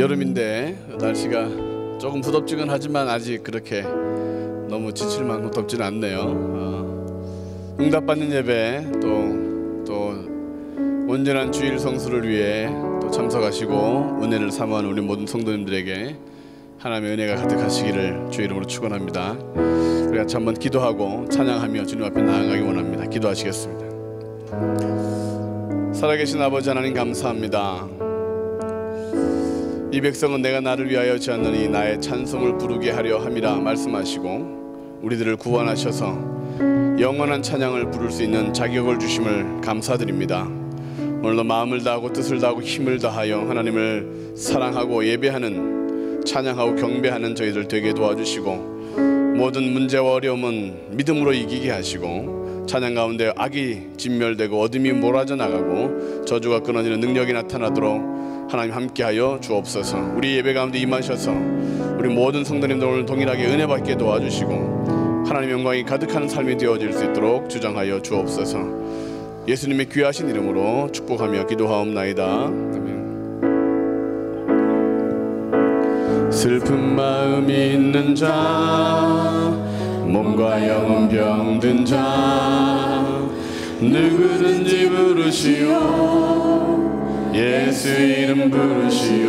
여름인데 날씨가 조금 부덥지근하지만 아직 그렇게 너무 지칠 만큼 덥지는 않네요. 응답받는 예배 또 온전한 주일 성수를 위해 또 참석하시고 은혜를 사모하는 우리 모든 성도님들에게 하나님의 은혜가 가득하시기를 주의 이름으로 축원합니다. 우리 같이 한번 기도하고 찬양하며 주님 앞에 나아가기 원합니다. 기도하시겠습니다. 살아계신 아버지 하나님 감사합니다. 이 백성은 내가 나를 위하여 지었느니 나의 찬송을 부르게 하려 함이라 말씀하시고 우리들을 구원하셔서 영원한 찬양을 부를 수 있는 자격을 주심을 감사드립니다. 오늘도 마음을 다하고 뜻을 다하고 힘을 다하여 하나님을 사랑하고 예배하는, 찬양하고 경배하는 저희들 되게 도와주시고 모든 문제와 어려움은 믿음으로 이기게 하시고 찬양 가운데 악이 진멸되고 어둠이 몰아져 나가고 저주가 끊어지는 능력이 나타나도록 하나님 함께하여 주옵소서. 우리 예배 가운데 임하셔서 우리 모든 성도님들 오늘 동일하게 은혜 받게 도와주시고 하나님의 영광이 가득한 삶이 되어질 수 있도록 주장하여 주옵소서. 예수님의 귀하신 이름으로 축복하며 기도하옵나이다. 아멘. 슬픈 마음이 있는 자, 몸과 영혼 병든 자, 누구든지 부르시오. 예수 이름 부르시오.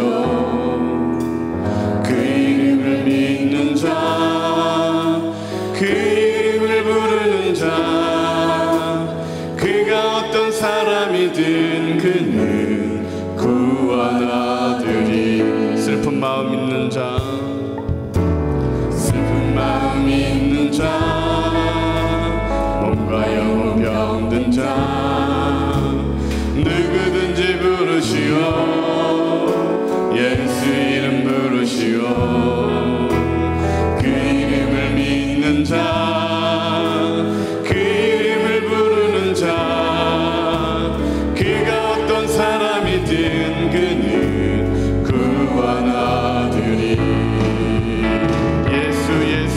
그 이름을 믿는 자, 그 이름을 부르는 자, 그가 어떤 사람이든 그는 구원하리니. 슬픈 마음 있는 자, 슬픈 마음 있는 자, 몸과 영혼 병든 자, 누구든지 부르시오. 예수 이름 부르시오. 그 이름을 믿는 자, 그 이름을 부르는 자, 그가 어떤 사람이든 그는 구원하리니. 예수 예수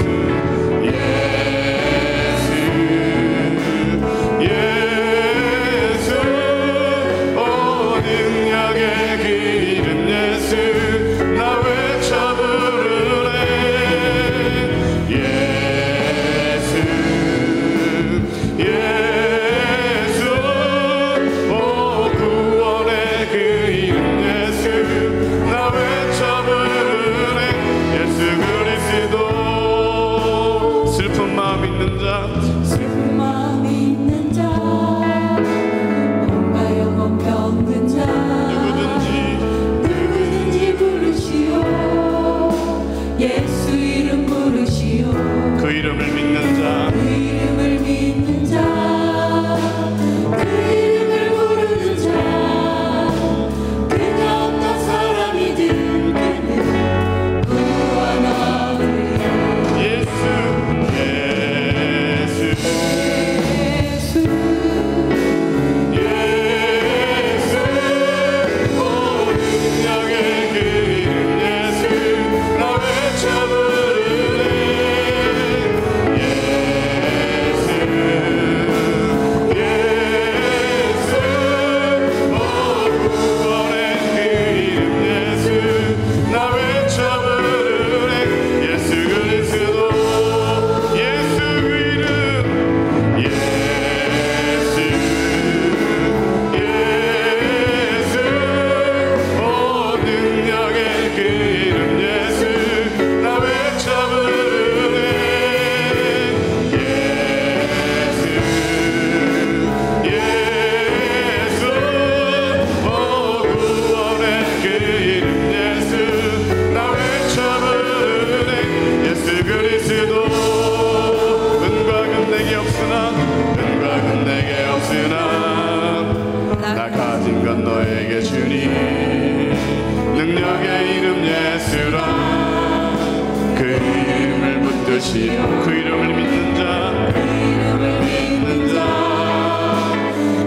그 이름을 믿는 자, 그 이름을 믿는 자,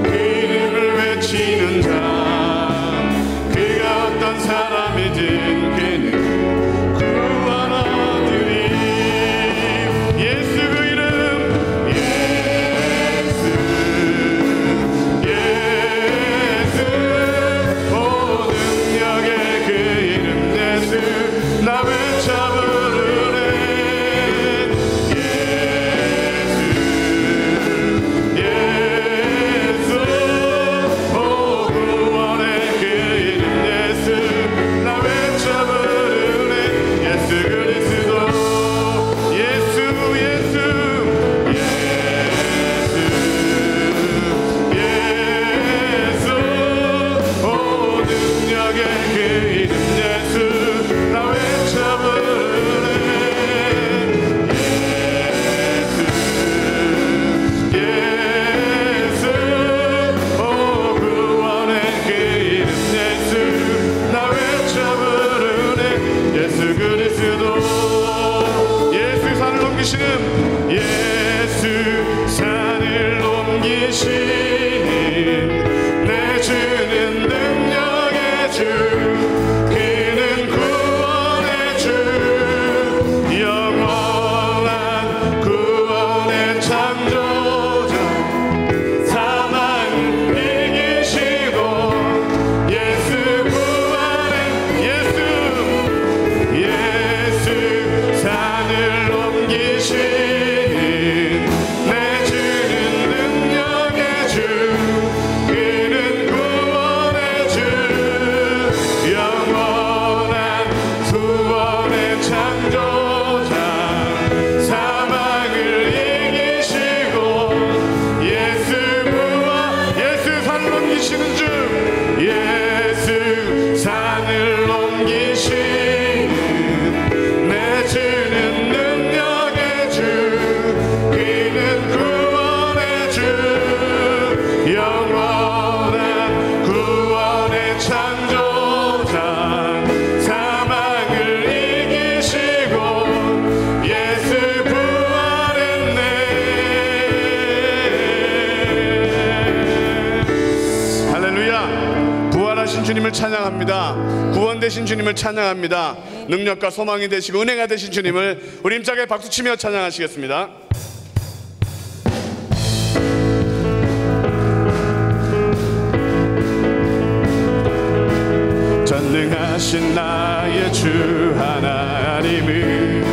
그 이름을 외치는 자, 그가 어떤 사람이든 그는 구원하리니. 예수 그 이름, 예수 예수 오 능력의 그 이름 내 주는 능력의 주, 그는 구원의 주, 영원한 구원의 창조자, 사망을 이기시고 예수 구원의 예수 산을 옮기신 내 주는 능력의 주, 그는 구원의 주, 영원한 구원의 창조자, 사망을 이기시고 예수 산을 옮기시는 주, 예수 산을 옮기시는 내 주는 능력의 주, 그는 구원의 주, 영원한 구원의 창조자, 사망을 이기시고 예수 부활했네. 할렐루야. 부활하신 주님을 찬양합니다. 구원되신 주님을 찬양합니다. 능력과 소망이 되시고 은혜가 되신 주님을 우리 힘차게 박수치며 찬양하시겠습니다. 전능하신 나의 주 하나님은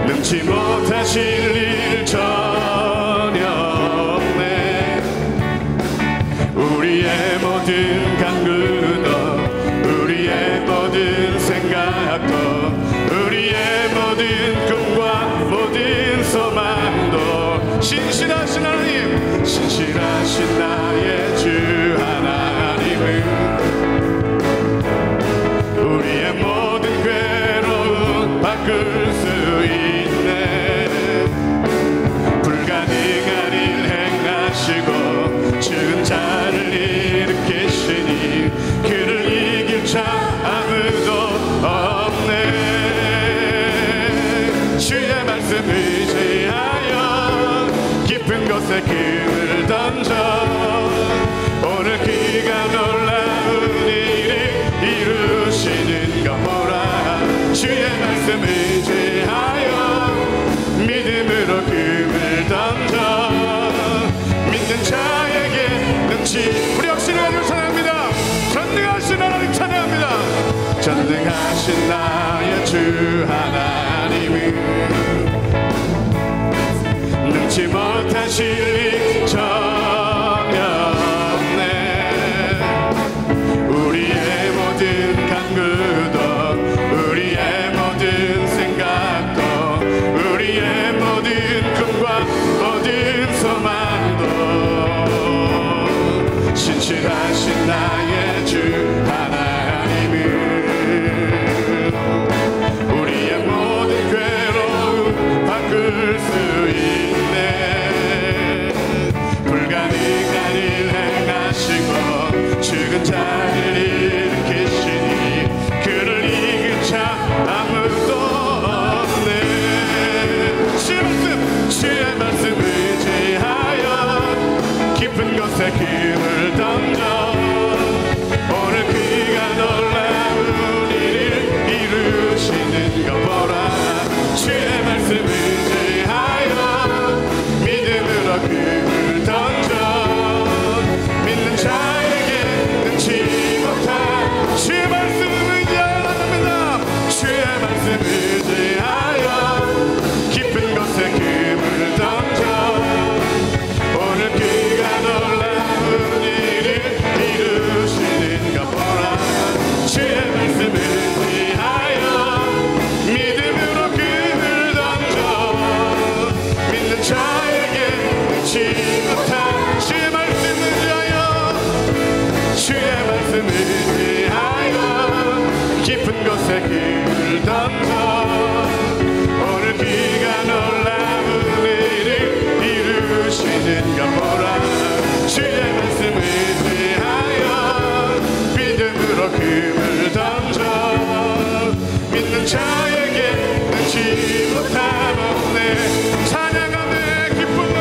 능치 못하실 일 전혀 없네. 우리의 모든 간구도, 우리의 모든 생각도, 우리의 모든 꿈과 모든 소망도 신실하신 하나님, 신실하신 나의 주 하나님은 우리의 모든 괴로움 바꿀 수 있네. 불가능한 일 행하시고 죽은 자를 일으키시니 그를 이길 자 아무도 없네. 주의 말씀 의지하여 깊은 곳에 금을 던져 오늘 그가 놀라운 일을 이루시는 것 보라. 주의 말씀 의지하여 믿음으로 금을 던져 믿는 자에게 능치. 우리 역시를 가지고 찬양합니다. 전능하신 하나님 찬양합니다. 전능하신 나의 주 하나님은 능치 못하실 일 전혀 없네. 우리의 모든 간구도, 우리의 모든 생각도, 우리의 모든 꿈과 모든 소망도 신실하신 나의 주 하나님은 우리의 모든 괴로움 바꿀 수 있네. 불가능한 일 행하시고 죽은 자를 일으키시니 그를 이길 자 아무도 없네. 주의 말씀 의지하여 깊은 곳에 금을 던져 오늘 그가 놀라운 일을 이루시는 것 보라. 주의 말씀 의지하여 믿음으로 금을 던져 믿는 자에게 능치 못한 주의 말씀 의지하여 합니다. 주의 말씀 의지하여 깊은 곳에 금을 던져 오늘 그가 놀라운 일을 이루시는 것 보라. 주의 말씀 의지하여 믿음으로 금을 던져 믿는 자에게 능치 못한 주의 말씀 의지하여, 주의 말씀 의지하여 깊은 곳에 금을 던져 오늘 그가 놀라운 일을 이루시는 것 보라. 주의 말씀 의지하여 믿음으로 금을 던져 믿는 자에게 능치 못함 없네. 찬양하며 기쁨을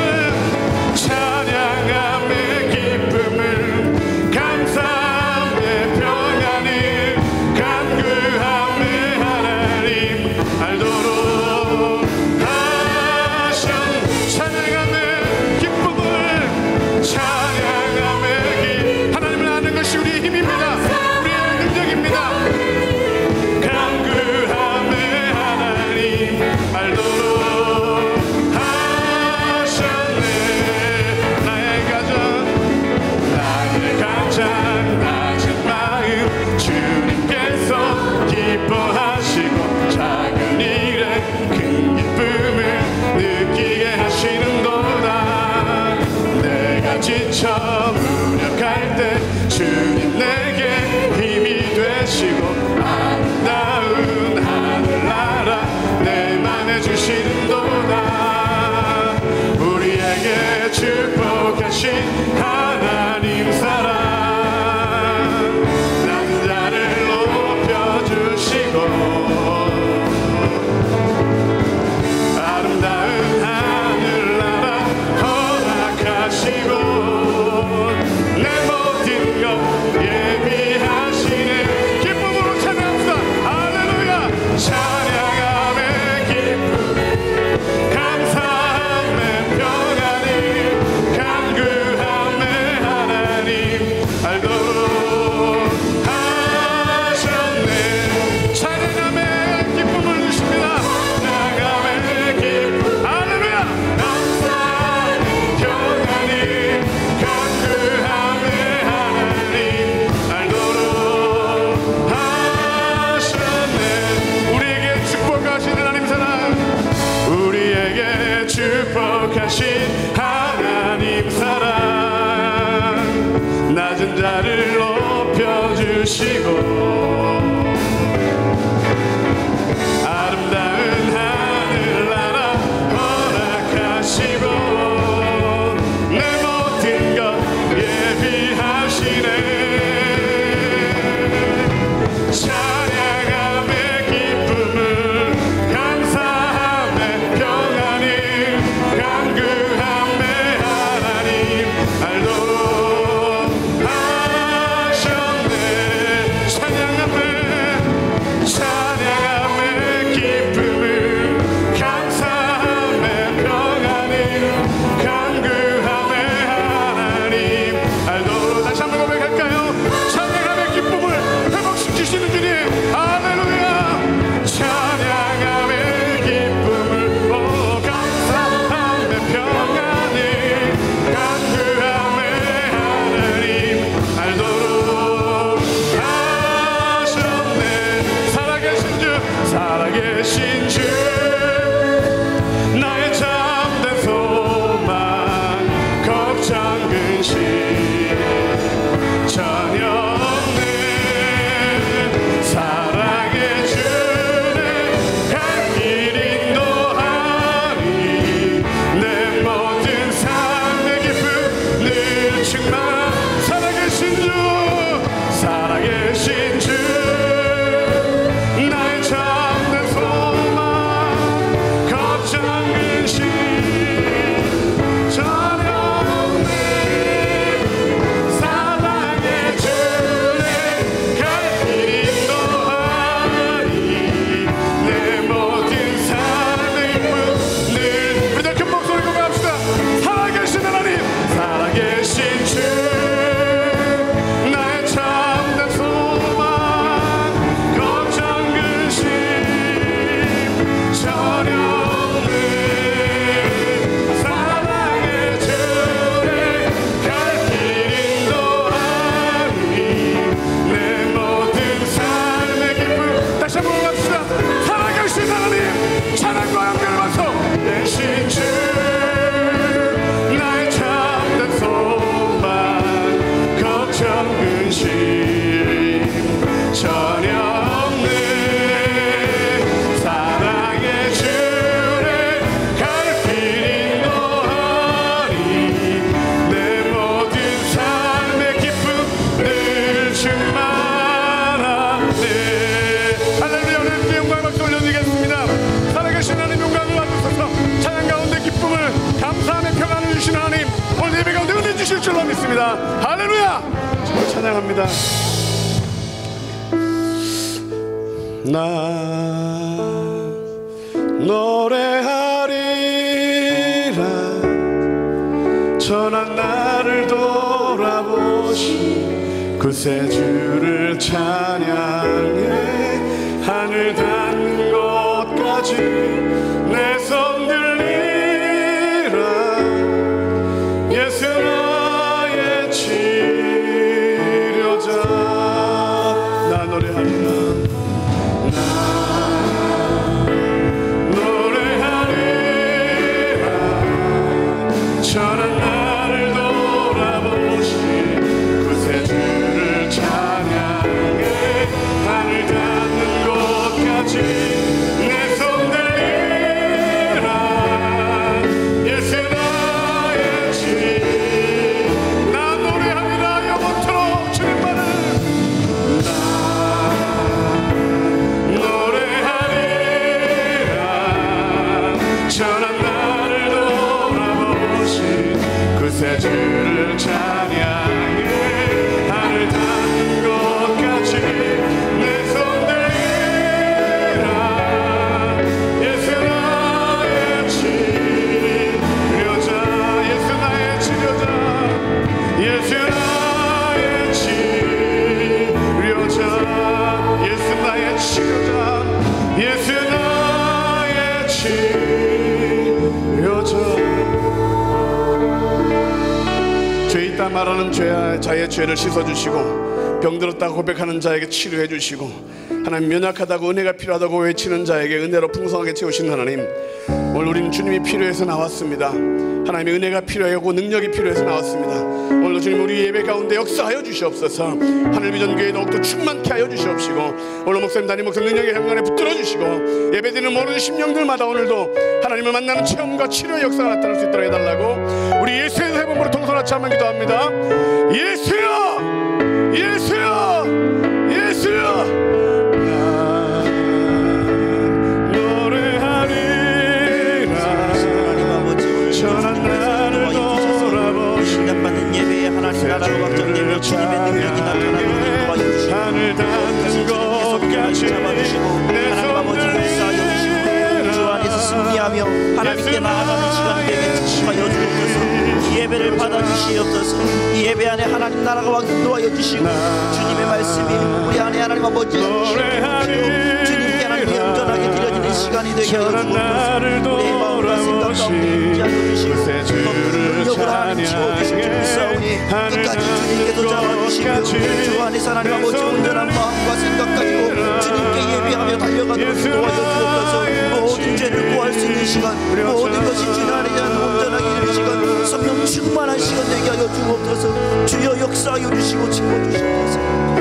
살아계신 주 나의 참된 소망 걱정 근심 전혀 없는 사랑의 주를 갈 길 인도하리 내 모든 삶의 기쁨 늘 충만 살아계신 주 살아계신 주 나의 참된 소망 걱정 근심 전혀 없는 사랑의 주를 갈 길 인도하리 내 모든 삶의 기쁨 늘 우리들 큰 목소리 고백합시다. 살아계신 하나님 살아계신 주 나의 참된 소망 걱정 근심 전혀 없는 사랑의 주를 갈 길 인도하리 내 모든 삶의 기쁨 다시 한번 갑시다. 살아계신 하나님 찬양과 영광을 받소 되신 주 나의 참된 소망 걱정 근심 전혀 없는 사랑의 주를 갈 길 인도하리 내 모든 삶의 기쁨 늘 충만하네. 할렐루야. 오늘 영광의 박수 올려드리겠습니다. 살아계신 하나님 영광을 받으셔서 찬양 가운데 기쁨을 감사하며 평안을 주시는 하나님 오늘 예배 가운데 은혜 주실 줄로 믿습니다. 할렐루야. 찬양합니다. 나 노래하리라 전한 나를 돌아보시 구세주를 찬양해 하늘 닿는 곳까지 내 손 들리라 예수 나의 치료자 나 노래하리라 전한 나를 돌아보시 구세주를 찬양해 하늘 닿는 곳까지 내 손 들리라 예수 나의 치 나 노래합니다. 영원토록 주님만을 나 노래하리라 전한 나를 구세주를 찬양해 하늘 닿는 곳까지 내 손 들리라 예수 나의 치료자 예수 나의 치료자 예수 나의 치료자 예수 나의 치료자 예수 나의 치료자 죄 있다 말하는 자의 죄를 씻어주시고 병들었다고 고백하는 자에게 치료해 주시고 하나님 연약하다고 은혜가 필요하다고 외치는 자에게 은혜로 풍성하게 채우신 하나님 오늘 우리는 주님이 필요해서 나왔습니다. 하나님의 은혜가 필요하고 능력이 필요해서 나왔습니다. 오늘도 주님 우리 예배 가운데 역사하여 주시옵소서. 하늘비전교회 더욱더 충만케 하여 주시옵시고 오늘 목사님 담임 목사님 능력의 현관에 붙들어 주시고 예배드리는 모든 심령들마다 오늘도 하나님을 만나는 체험과 치료의 역사가 나타날 수 있도록 해달라고 우리 예수의 세번으로 통솔하치 한번 기도합니다. 예수여 예수여 예수여 전한 나를 돌아보시 받는 예배에 하나님 나라로 확정 예배 주님의 능력이 나타나는 도와주시고 하늘 닿는 곳까지 하나님 아버지 역사하여 주시고 주 안에서 승리하며 하나님께 나아가는 시간이 되게 하여 주옵소서. 이 예배를 받아주시옵소서. 이 예배 안에 하나님 나라가 확정하여 주시고 주님의 말씀이 우리 안에 하나님 아버지 주님께 하나님 온전하게 드려지는 시간이 되게 하여 주옵소서. 우리의 마음과 생각 가운데 임재하여 주시고 능력을 하나님 채워주시고 주옵사오니 끝까지 주님께서 잡아주시고 주 안에서 하나님 아버지 온전한 마음과 생각 가지고 주님께 예배하며 달려가도록 도와주옵소서. 시간, 모든 것이 주님 안에 온전하게 이루는 시간, 성령 충만한 시간 되게 하여 주옵소서. 주여 역사하여 주시고 채워주시옵소서.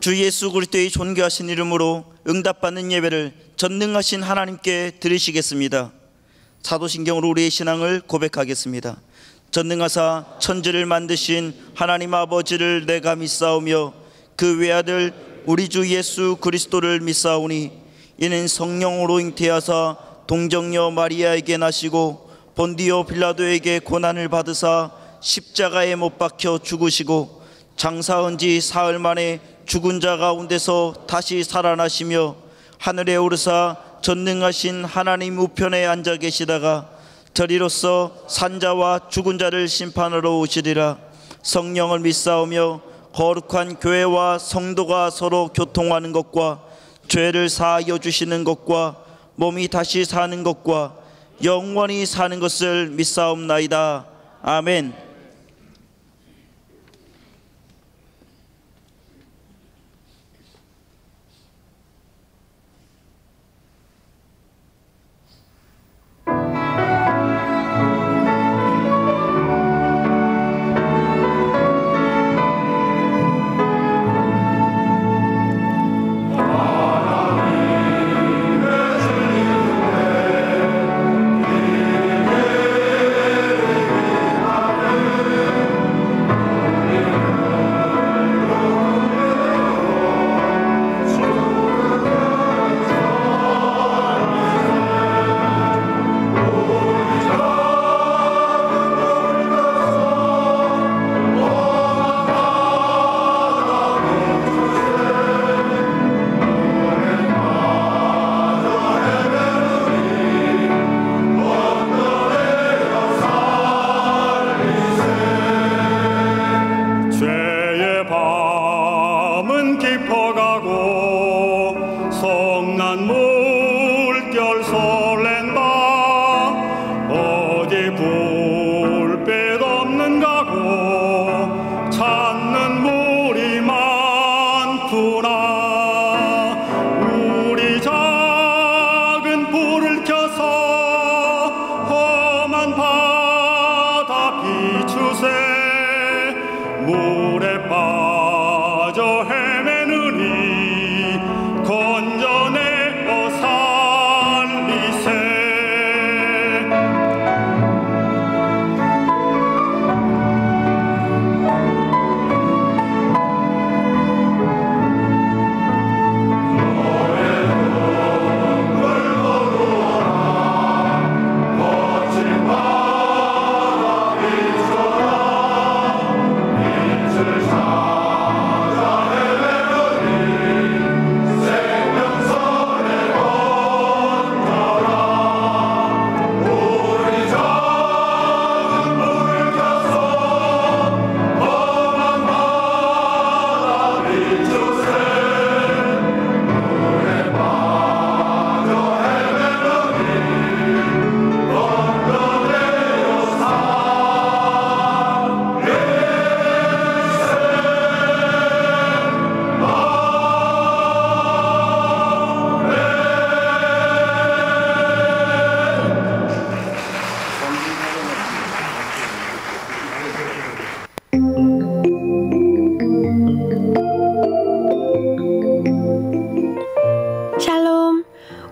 주 예수 그리스도의 존귀하신 이름으로 응답받는 예배를 전능하신 하나님께 드리시겠습니다. 사도신경으로 우리의 신앙을 고백하겠습니다. 전능하사 천지를 만드신 하나님 아버지를 내가 믿사오며 그 외아들 우리 주 예수 그리스도를 믿사오니 이는 성령으로 잉태하사 동정녀 마리아에게 나시고 본디오 빌라도에게 고난을 받으사 십자가에 못 박혀 죽으시고 장사한 지 사흘 만에 죽은 자 가운데서 다시 살아나시며 하늘에 오르사 전능하신 하나님 우편에 앉아 계시다가 저리로서 산자와 죽은 자를 심판하러 오시리라. 성령을 믿사오며 거룩한 교회와 성도가 서로 교통하는 것과 죄를 사하여 주시는 것과 몸이 다시 사는 것과 영원히 사는 것을 믿사옵나이다. 아멘.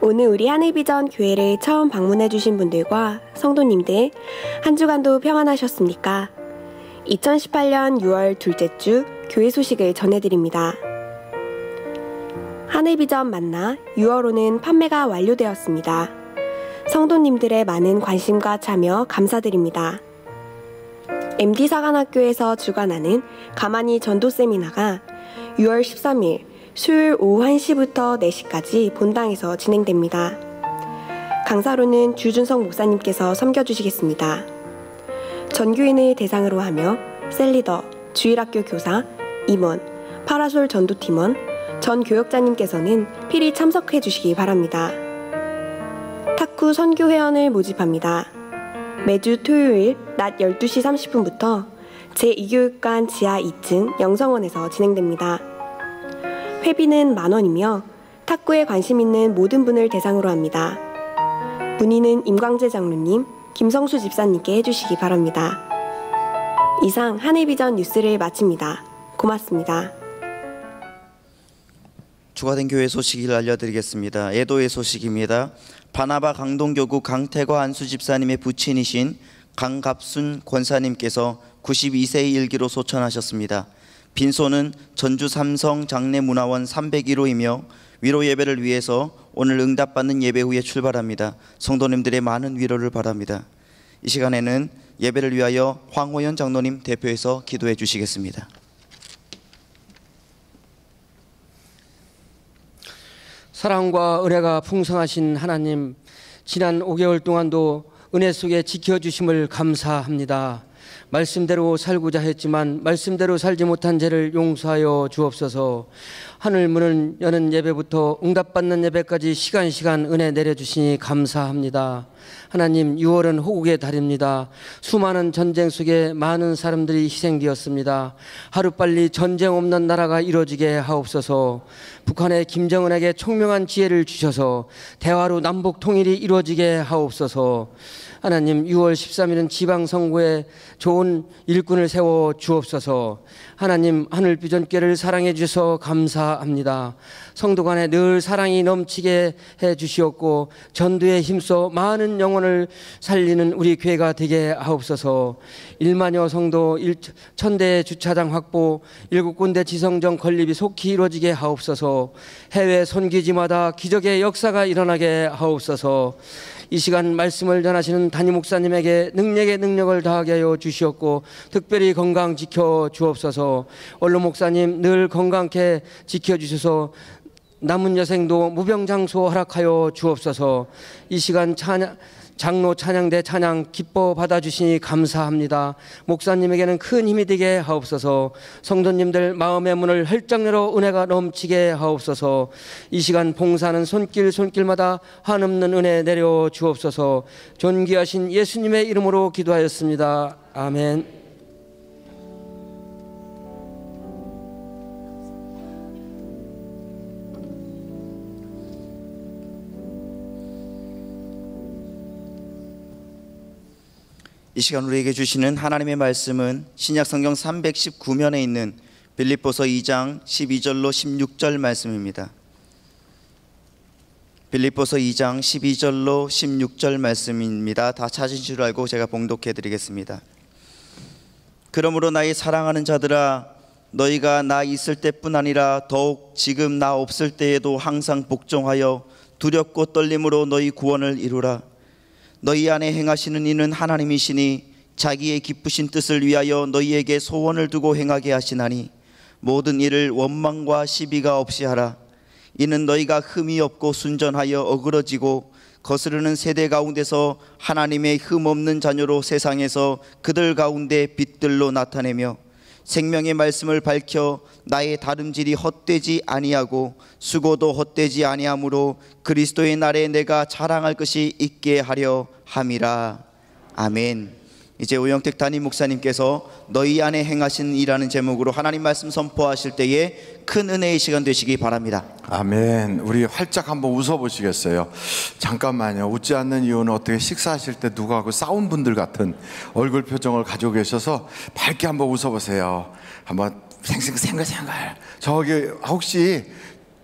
오늘 우리 하늘비전 교회를 처음 방문해주신 분들과 성도님들 한 주간도 평안하셨습니까? 2018년 6월 둘째 주 교회 소식을 전해드립니다. 하늘비전 만나 6월호는 판매가 완료되었습니다. 성도님들의 많은 관심과 참여 감사드립니다. MD사관학교에서 주관하는 가만히 전도 세미나가 6월 13일 수요일 오후 1시부터 4시까지 본당에서 진행됩니다. 강사로는 주준성 목사님께서 섬겨주시겠습니다. 전교인을 대상으로 하며 셀리더, 주일학교 교사, 임원, 파라솔 전도팀원, 전 교역자님께서는 필히 참석해 주시기 바랍니다. 탁구 선교회원을 모집합니다. 매주 토요일 낮 12시 30분부터 제2교육관 지하 2층 영성원에서 진행됩니다. 회비는 만원이며 탁구에 관심 있는 모든 분을 대상으로 합니다. 문의는 임광재 장로님, 김성수 집사님께 해주시기 바랍니다. 이상 한해비전 뉴스를 마칩니다. 고맙습니다. 추가된 교회 소식을 알려드리겠습니다. 애도의 소식입니다. 바나바 강동교구 강태과 안수 집사님의 부친이신 강갑순 권사님께서 92세의 일기로 소천하셨습니다. 빈소는 전주 삼성 장례문화원 301호이며 위로 예배를 위해서 오늘 응답받는 예배 후에 출발합니다. 성도님들의 많은 위로를 바랍니다. 이 시간에는 예배를 위하여 황호연 장로님 대표해서 기도해 주시겠습니다. 사랑과 은혜가 풍성하신 하나님, 지난 5개월 동안도 은혜 속에 지켜주심을 감사합니다. 말씀대로 살고자 했지만 말씀대로 살지 못한 죄를 용서하여 주옵소서. 하늘 문을 여는 예배부터 응답받는 예배까지 시간 은혜 내려주시니 감사합니다. 하나님, 6월은 호국의 달입니다. 수많은 전쟁 속에 많은 사람들이 희생되었습니다. 하루빨리 전쟁 없는 나라가 이루어지게 하옵소서. 북한의 김정은에게 총명한 지혜를 주셔서 대화로 남북 통일이 이루어지게 하옵소서. 하나님, 6월 13일은 지방선거에 좋은 일꾼을 세워 주옵소서. 하나님, 하늘비전교회를 사랑해 주셔서 감사합니다. 성도 간에 늘 사랑이 넘치게 해 주시옵고 전도에 힘써 많은 영혼을 살리는 우리 교회가 되게 하옵소서. 1만여 성도 1000대 주차장 확보, 7군데 지성전 건립이 속히 이루어지게 하옵소서. 해외 선교지마다 기적의 역사가 일어나게 하옵소서. 이 시간 말씀을 전하시는 담임 목사님에게 능력의 능력을 다하게 하여 주시옵고 특별히 건강 지켜 주옵소서. 원로 목사님 늘 건강케 지켜주셔서 남은 여생도 무병장수 허락하여 주옵소서. 이 시간 장로 찬양대 찬양 기뻐 받아주시니 감사합니다. 목사님에게는 큰 힘이 되게 하옵소서. 성도님들 마음의 문을 활짝 열어 은혜가 넘치게 하옵소서. 이 시간 봉사하는 손길마다 한없는 은혜 내려 주옵소서. 존귀하신 예수님의 이름으로 기도하였습니다. 아멘. 이 시간 우리에게 주시는 하나님의 말씀은 신약성경 319면에 있는 빌립보서 2장 12절로 16절 말씀입니다. 빌립보서 2장 12절로 16절 말씀입니다. 다 찾으신 줄 알고 제가 봉독해 드리겠습니다. 그러므로 나의 사랑하는 자들아, 너희가 나 있을 때뿐 아니라 더욱 지금 나 없을 때에도 항상 복종하여 두렵고 떨림으로 너희 구원을 이루라. 너희 안에 행하시는 이는 하나님이시니 자기의 기쁘신 뜻을 위하여 너희에게 소원을 두고 행하게 하시나니 모든 일을 원망과 시비가 없이 하라. 이는 너희가 흠이 없고 순전하여 어그러지고 거스르는 세대 가운데서 하나님의 흠 없는 자녀로 세상에서 그들 가운데 빛들로 나타내며 생명의 말씀을 밝혀 나의 다름질이 헛되지 아니하고 수고도 헛되지 아니하므로 그리스도의 날에 내가 자랑할 것이 있게 하려 함이라. 아멘. 이제 오영택 담임 목사님께서 너희 안에 행하신 이라는 제목으로 하나님 말씀 선포하실 때에 큰 은혜의 시간 되시기 바랍니다. 아멘. 우리 활짝 한번 웃어보시겠어요? 잠깐만요. 웃지 않는 이유는 어떻게 식사하실 때 누구하고 싸운 분들 같은 얼굴 표정을 가지고 계셔서 밝게 한번 웃어보세요. 한번 생생생글 저기 혹시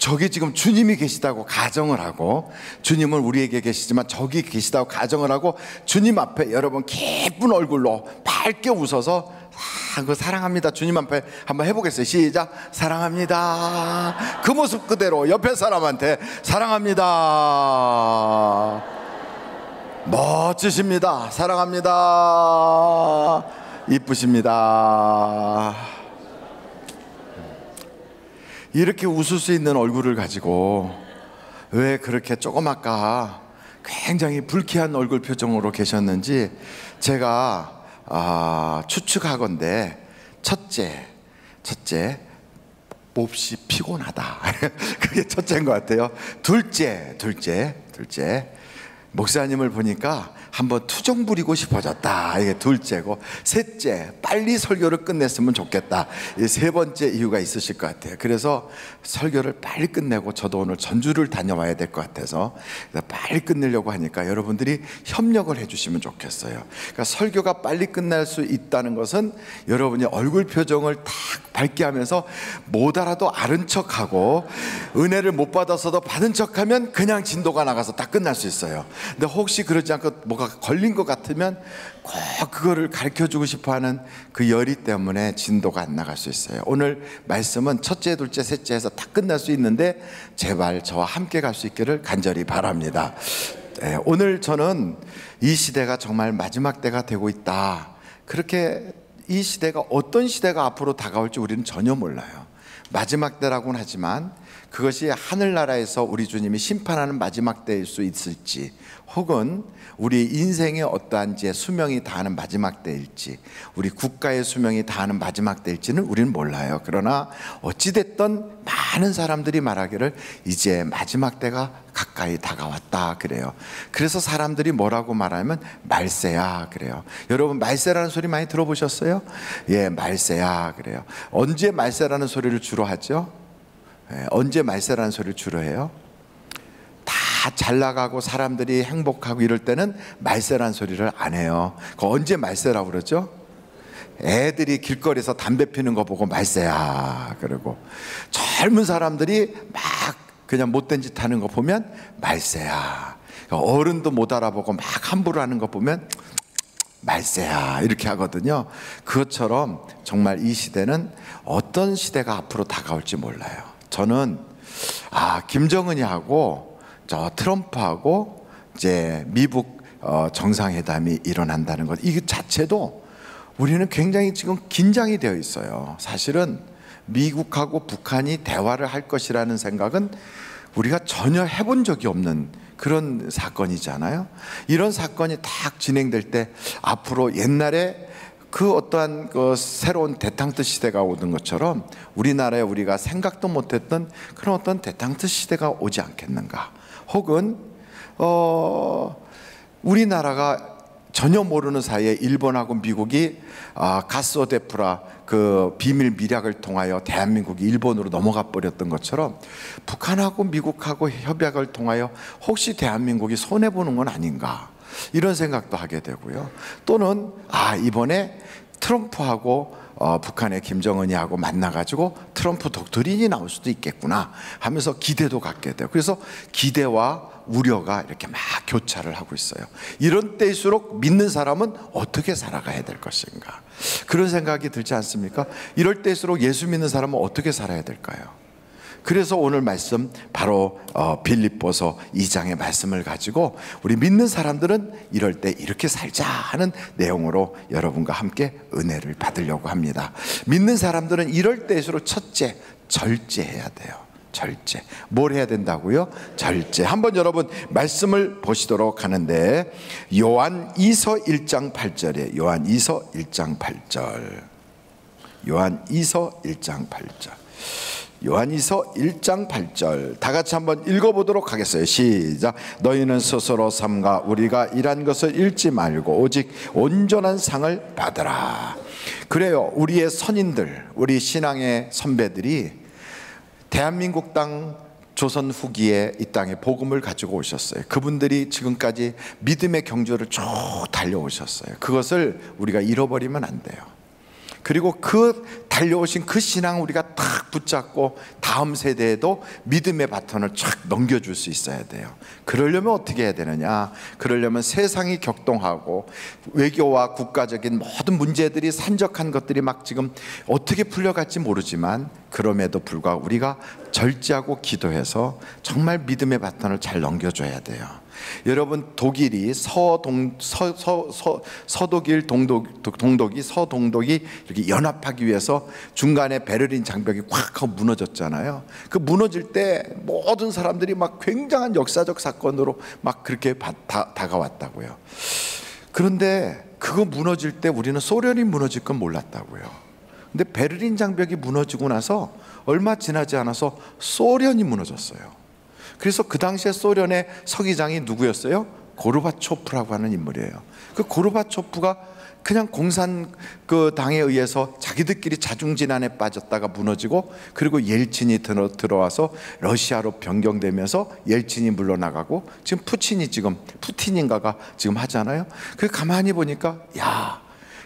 저기 지금 주님이 계시다고 가정을 하고, 주님은 우리에게 계시지만 저기 계시다고 가정을 하고 주님 앞에 여러분 기쁜 얼굴로 밝게 웃어서 그 사랑합니다 주님 앞에 한번 해보겠어요. 시작. 사랑합니다. 그 모습 그대로 옆에 사람한테 사랑합니다. 멋지십니다. 사랑합니다. 이쁘십니다. 이렇게 웃을 수 있는 얼굴을 가지고 왜 그렇게 조금 아까 굉장히 불쾌한 얼굴 표정으로 계셨는지 제가 추측하건대 첫째 몹시 피곤하다. 그게 첫째인 것 같아요. 둘째 목사님을 보니까 한번 투정 부리고 싶어졌다. 이게 둘째고, 셋째 빨리 설교를 끝냈으면 좋겠다. 이 세 번째 이유가 있으실 것 같아요. 그래서 설교를 빨리 끝내고, 저도 오늘 전주를 다녀와야 될 것 같아서 빨리 끝내려고 하니까 여러분들이 협력을 해주시면 좋겠어요. 그러니까 설교가 빨리 끝날 수 있다는 것은 여러분이 얼굴 표정을 탁 밝게 하면서 못 알아도 아는 척하고, 은혜를 못 받아서도 받은 척하면 그냥 진도가 나가서 딱 끝날 수 있어요. 근데 혹시 그러지 않고 뭐가 걸린 것 같으면 꼭 그거를 가르쳐주고 싶어하는 그 열이 때문에 진도가 안 나갈 수 있어요. 오늘 말씀은 첫째, 둘째, 셋째 해서 다 끝날 수 있는데 제발 저와 함께 갈 수 있기를 간절히 바랍니다. 오늘 저는 이 시대가 정말 마지막 때가 되고 있다, 그렇게, 이 시대가 어떤 시대가 앞으로 다가올지 우리는 전혀 몰라요. 마지막 때라고는 하지만 그것이 하늘나라에서 우리 주님이 심판하는 마지막 때일 수 있을지, 혹은 우리 인생의 어떠한 수명이 다하는 마지막 때일지, 우리 국가의 수명이 다하는 마지막 때일지는 우리는 몰라요. 그러나 어찌됐든 많은 사람들이 말하기를 이제 마지막 때가 가까이 다가왔다 그래요. 그래서 사람들이 뭐라고 말하면 말세야 그래요. 여러분, 말세라는 소리 많이 들어보셨어요? 예, 말세야 그래요. 언제 말세라는 소리를 주로 하죠? 언제 말세라는 소리를 주로 해요? 다 잘 나가고 사람들이 행복하고 이럴 때는 말세라는 소리를 안 해요. 그 언제 말세라고 그러죠? 애들이 길거리에서 담배 피는 거 보고 말세야 그러고, 젊은 사람들이 막 그냥 못된 짓 하는 거 보면 말세야, 어른도 못 알아보고 막 함부로 하는 거 보면 말세야, 이렇게 하거든요. 그것처럼 정말 이 시대는 어떤 시대가 앞으로 다가올지 몰라요. 저는 김정은이 하고 저 트럼프하고 이제 미국 정상회담이 일어난다는 것, 이 자체도 우리는 굉장히 지금 긴장이 되어 있어요. 사실은 미국하고 북한이 대화를 할 것이라는 생각은 우리가 전혀 해본 적이 없는 그런 사건이잖아요. 이런 사건이 딱 진행될 때 앞으로 옛날에 그 어떠한 그 새로운 대탕트 시대가 오는 것처럼 우리나라에 우리가 생각도 못했던 그런 어떤 대탕트 시대가 오지 않겠는가. 혹은 우리나라가 전혀 모르는 사이에 일본하고 미국이 가스오데프라 그 비밀 밀약을 통하여 대한민국이 일본으로 넘어가 버렸던 것처럼 북한하고 미국하고 협약을 통하여 혹시 대한민국이 손해보는 건 아닌가, 이런 생각도 하게 되고요. 또는 이번에 트럼프하고 북한의 김정은이 하고 만나가지고 트럼프 독트린이 나올 수도 있겠구나 하면서 기대도 갖게 돼요. 그래서 기대와 우려가 이렇게 막 교차를 하고 있어요. 이런 때일수록 믿는 사람은 어떻게 살아가야 될 것인가, 그런 생각이 들지 않습니까? 이럴 때일수록 예수 믿는 사람은 어떻게 살아야 될까요? 그래서 오늘 말씀 바로 빌립보서 2장의 말씀을 가지고 우리 믿는 사람들은 이럴 때 이렇게 살자 하는 내용으로 여러분과 함께 은혜를 받으려고 합니다. 믿는 사람들은 이럴 때일수록 첫째, 절제해야 돼요. 절제. 뭘 해야 된다고요? 절제. 한번 여러분 말씀을 보시도록 하는데, 요한이서 1장 8절에 요한이서 1장 8절, 요한이서 1장 8절, 요한이서 1장 8절 다 같이 한번 읽어보도록 하겠어요. 시작. 너희는 스스로 삼가 우리가 일한 것을 잃지 말고 오직 온전한 상을 받으라. 그래요, 우리의 선인들, 우리 신앙의 선배들이 대한민국 땅 조선 후기에 이 땅에 복음을 가지고 오셨어요. 그분들이 지금까지 믿음의 경주를 쭉 달려오셨어요. 그것을 우리가 잃어버리면 안 돼요. 그리고 그 달려오신 그 신앙 우리가 딱 붙잡고 다음 세대에도 믿음의 바톤을 쫙 넘겨줄 수 있어야 돼요. 그러려면 어떻게 해야 되느냐? 그러려면 세상이 격동하고 외교와 국가적인 모든 문제들이 산적한 것들이 막 지금 어떻게 풀려갈지 모르지만, 그럼에도 불구하고 우리가 절제하고 기도해서 정말 믿음의 바톤을 잘 넘겨줘야 돼요. 여러분, 독일이 서독일 동독이 서동독이 이렇게 연합하기 위해서 중간에 베를린 장벽이 꽉 하고 무너졌잖아요. 그 무너질 때 모든 사람들이 막 굉장한 역사적 사건으로 막 그렇게 다가왔다고요. 그런데 그거 무너질 때 우리는 소련이 무너질 건 몰랐다고요. 근데 베를린 장벽이 무너지고 나서 얼마 지나지 않아서 소련이 무너졌어요. 그래서 그 당시에 소련의 서기장이 누구였어요? 고르바초프라고 하는 인물이에요. 그 고르바초프가 그냥 공산 그 당에 의해서 자기들끼리 자중진환에 빠졌다가 무너지고, 그리고 옐친이 들어와서 러시아로 변경되면서 옐친이 물러나가고, 지금 푸틴인가가 지금 하잖아요. 그 가만히 보니까 야,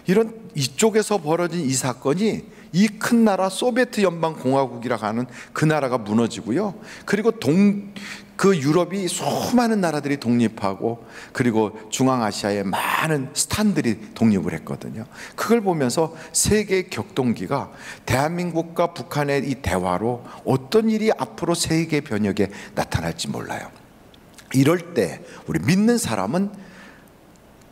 이런 이쪽에서 벌어진 이 사건이 이 큰 나라 소비에트 연방 공화국이라고 하는 그 나라가 무너지고요. 그리고 그 유럽이 수많은 나라들이 독립하고, 그리고 중앙아시아의 많은 스탄들이 독립을 했거든요. 그걸 보면서 세계의 격동기가 대한민국과 북한의 이 대화로 어떤 일이 앞으로 세계 변혁에 나타날지 몰라요. 이럴 때 우리 믿는 사람은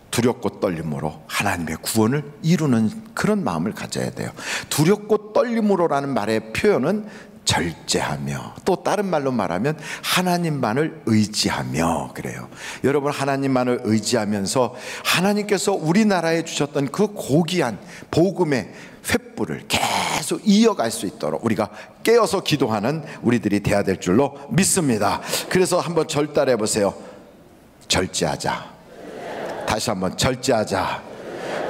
두렵고 떨림으로 하나님의 구원을 이루는 그런 마음을 가져야 돼요. 두렵고 떨림으로라는 말의 표현은 절제하며, 또 다른 말로 말하면 하나님만을 의지하며 그래요. 여러분, 하나님만을 의지하면서 하나님께서 우리나라에 주셨던 그 고귀한 복음의 횃불을 계속 이어갈 수 있도록 우리가 깨어서 기도하는 우리들이 돼야 될 줄로 믿습니다. 그래서 한번 절달해 보세요. 절제하자. 다시 한번 절제하자.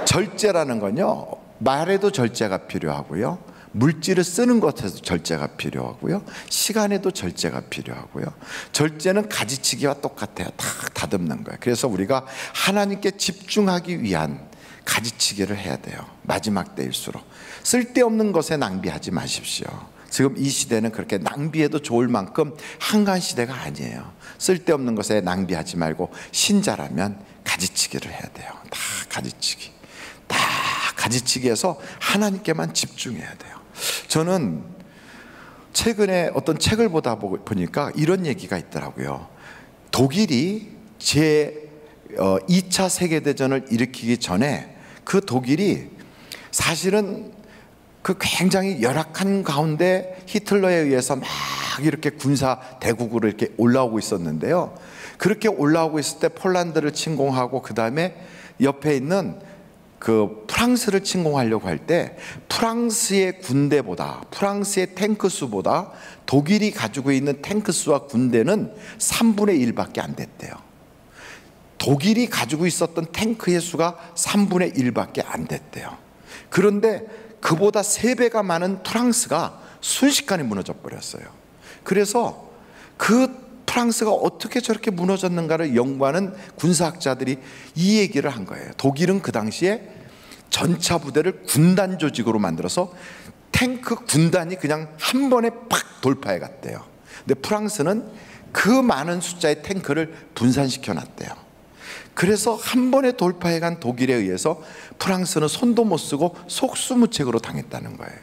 절제라는 건요, 말에도 절제가 필요하고요, 물질을 쓰는 것에도 절제가 필요하고요, 시간에도 절제가 필요하고요. 절제는 가지치기와 똑같아요. 다 다듬는 거예요. 그래서 우리가 하나님께 집중하기 위한 가지치기를 해야 돼요. 마지막 때일수록 쓸데없는 것에 낭비하지 마십시오. 지금 이 시대는 그렇게 낭비해도 좋을 만큼 한가한 시대가 아니에요. 쓸데없는 것에 낭비하지 말고 신자라면 가지치기를 해야 돼요. 다 가지치기. 다 가지치기해서 하나님께만 집중해야 돼요. 저는 최근에 어떤 책을 보다 보니까 이런 얘기가 있더라고요. 독일이 제 2차 세계대전을 일으키기 전에 그 독일이 사실은 그 굉장히 열악한 가운데 히틀러에 의해서 막 이렇게 군사 대국으로 이렇게 올라오고 있었는데요. 그렇게 올라오고 있을 때 폴란드를 침공하고, 그 다음에 옆에 있는 그 프랑스를 침공하려고 할 때 프랑스의 군대보다, 프랑스의 탱크 수보다 독일이 가지고 있는 탱크 수와 군대는 3분의 1밖에 안 됐대요. 독일이 가지고 있었던 탱크의 수가 3분의 1밖에 안 됐대요. 그런데 그보다 3배가 많은 프랑스가 순식간에 무너져 버렸어요. 그래서 그 프랑스가 어떻게 저렇게 무너졌는가를 연구하는 군사학자들이 이 얘기를 한 거예요. 독일은 그 당시에 전차 부대를 군단 조직으로 만들어서 탱크 군단이 그냥 한 번에 팍 돌파해 갔대요. 근데 프랑스는 그 많은 숫자의 탱크를 분산시켜 놨대요. 그래서 한 번에 돌파해 간 독일에 의해서 프랑스는 손도 못 쓰고 속수무책으로 당했다는 거예요.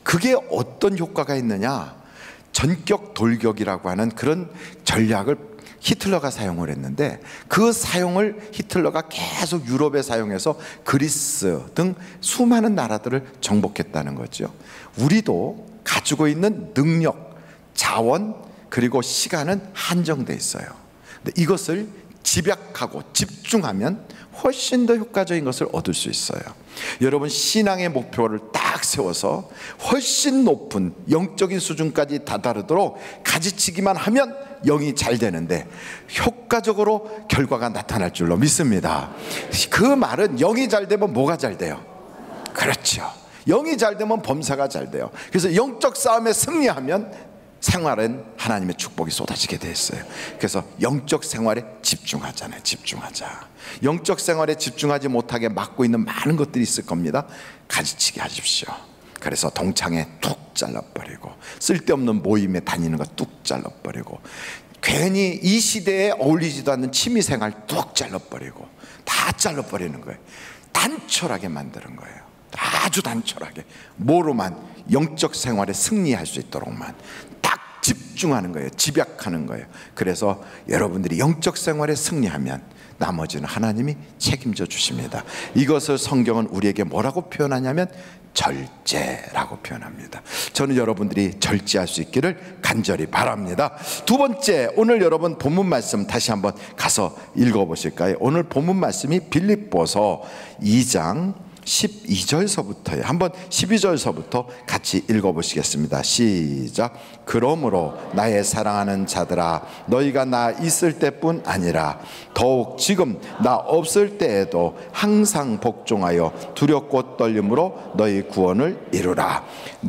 그게 어떤 효과가 있느냐? 전격 돌격이라고 하는 그런 전략을 히틀러가 사용을 했는데, 그 사용을 히틀러가 계속 유럽에 사용해서 그리스 등 수많은 나라들을 정복했다는 거죠. 우리도 가지고 있는 능력, 자원, 그리고 시간은 한정돼 있어요. 근데 이것을 집약하고 집중하면 훨씬 더 효과적인 것을 얻을 수 있어요. 여러분, 신앙의 목표를 딱 세워서 훨씬 높은 영적인 수준까지 다다르도록 가지치기만 하면 영이 잘 되는데 효과적으로 결과가 나타날 줄로 믿습니다. 그 말은 영이 잘 되면 뭐가 잘 돼요? 그렇죠. 영이 잘 되면 범사가 잘 돼요. 그래서 영적 싸움에 승리하면 생활은 하나님의 축복이 쏟아지게 돼 있어요. 그래서 영적 생활에 집중하잖아요. 집중하자. 영적 생활에 집중하지 못하게 막고 있는 많은 것들이 있을 겁니다. 가지치기 하십시오. 그래서 동창회 툭 잘라버리고, 쓸데없는 모임에 다니는 거 뚝 잘라버리고, 괜히 이 시대에 어울리지도 않는 취미생활 뚝 잘라버리고, 다 잘라버리는 거예요. 단촐하게 만드는 거예요. 아주 단촐하게. 뭐로만? 영적 생활에 승리할 수 있도록만 딱 집중하는 거예요. 집약하는 거예요. 그래서 여러분들이 영적 생활에 승리하면 나머지는 하나님이 책임져 주십니다. 이것을 성경은 우리에게 뭐라고 표현하냐면 절제라고 표현합니다. 저는 여러분들이 절제할 수 있기를 간절히 바랍니다. 두 번째, 오늘 여러분 본문 말씀 다시 한번 가서 읽어보실까요? 오늘 본문 말씀이 빌립보서 2장 12절서부터요. 한번 12절서부터 같이 읽어보시겠습니다. 시작. 그러므로 나의 사랑하는 자들아, 너희가 나 있을 때뿐 아니라 더욱 지금 나 없을 때에도 항상 복종하여 두렵고 떨림으로 너희 구원을 이루라.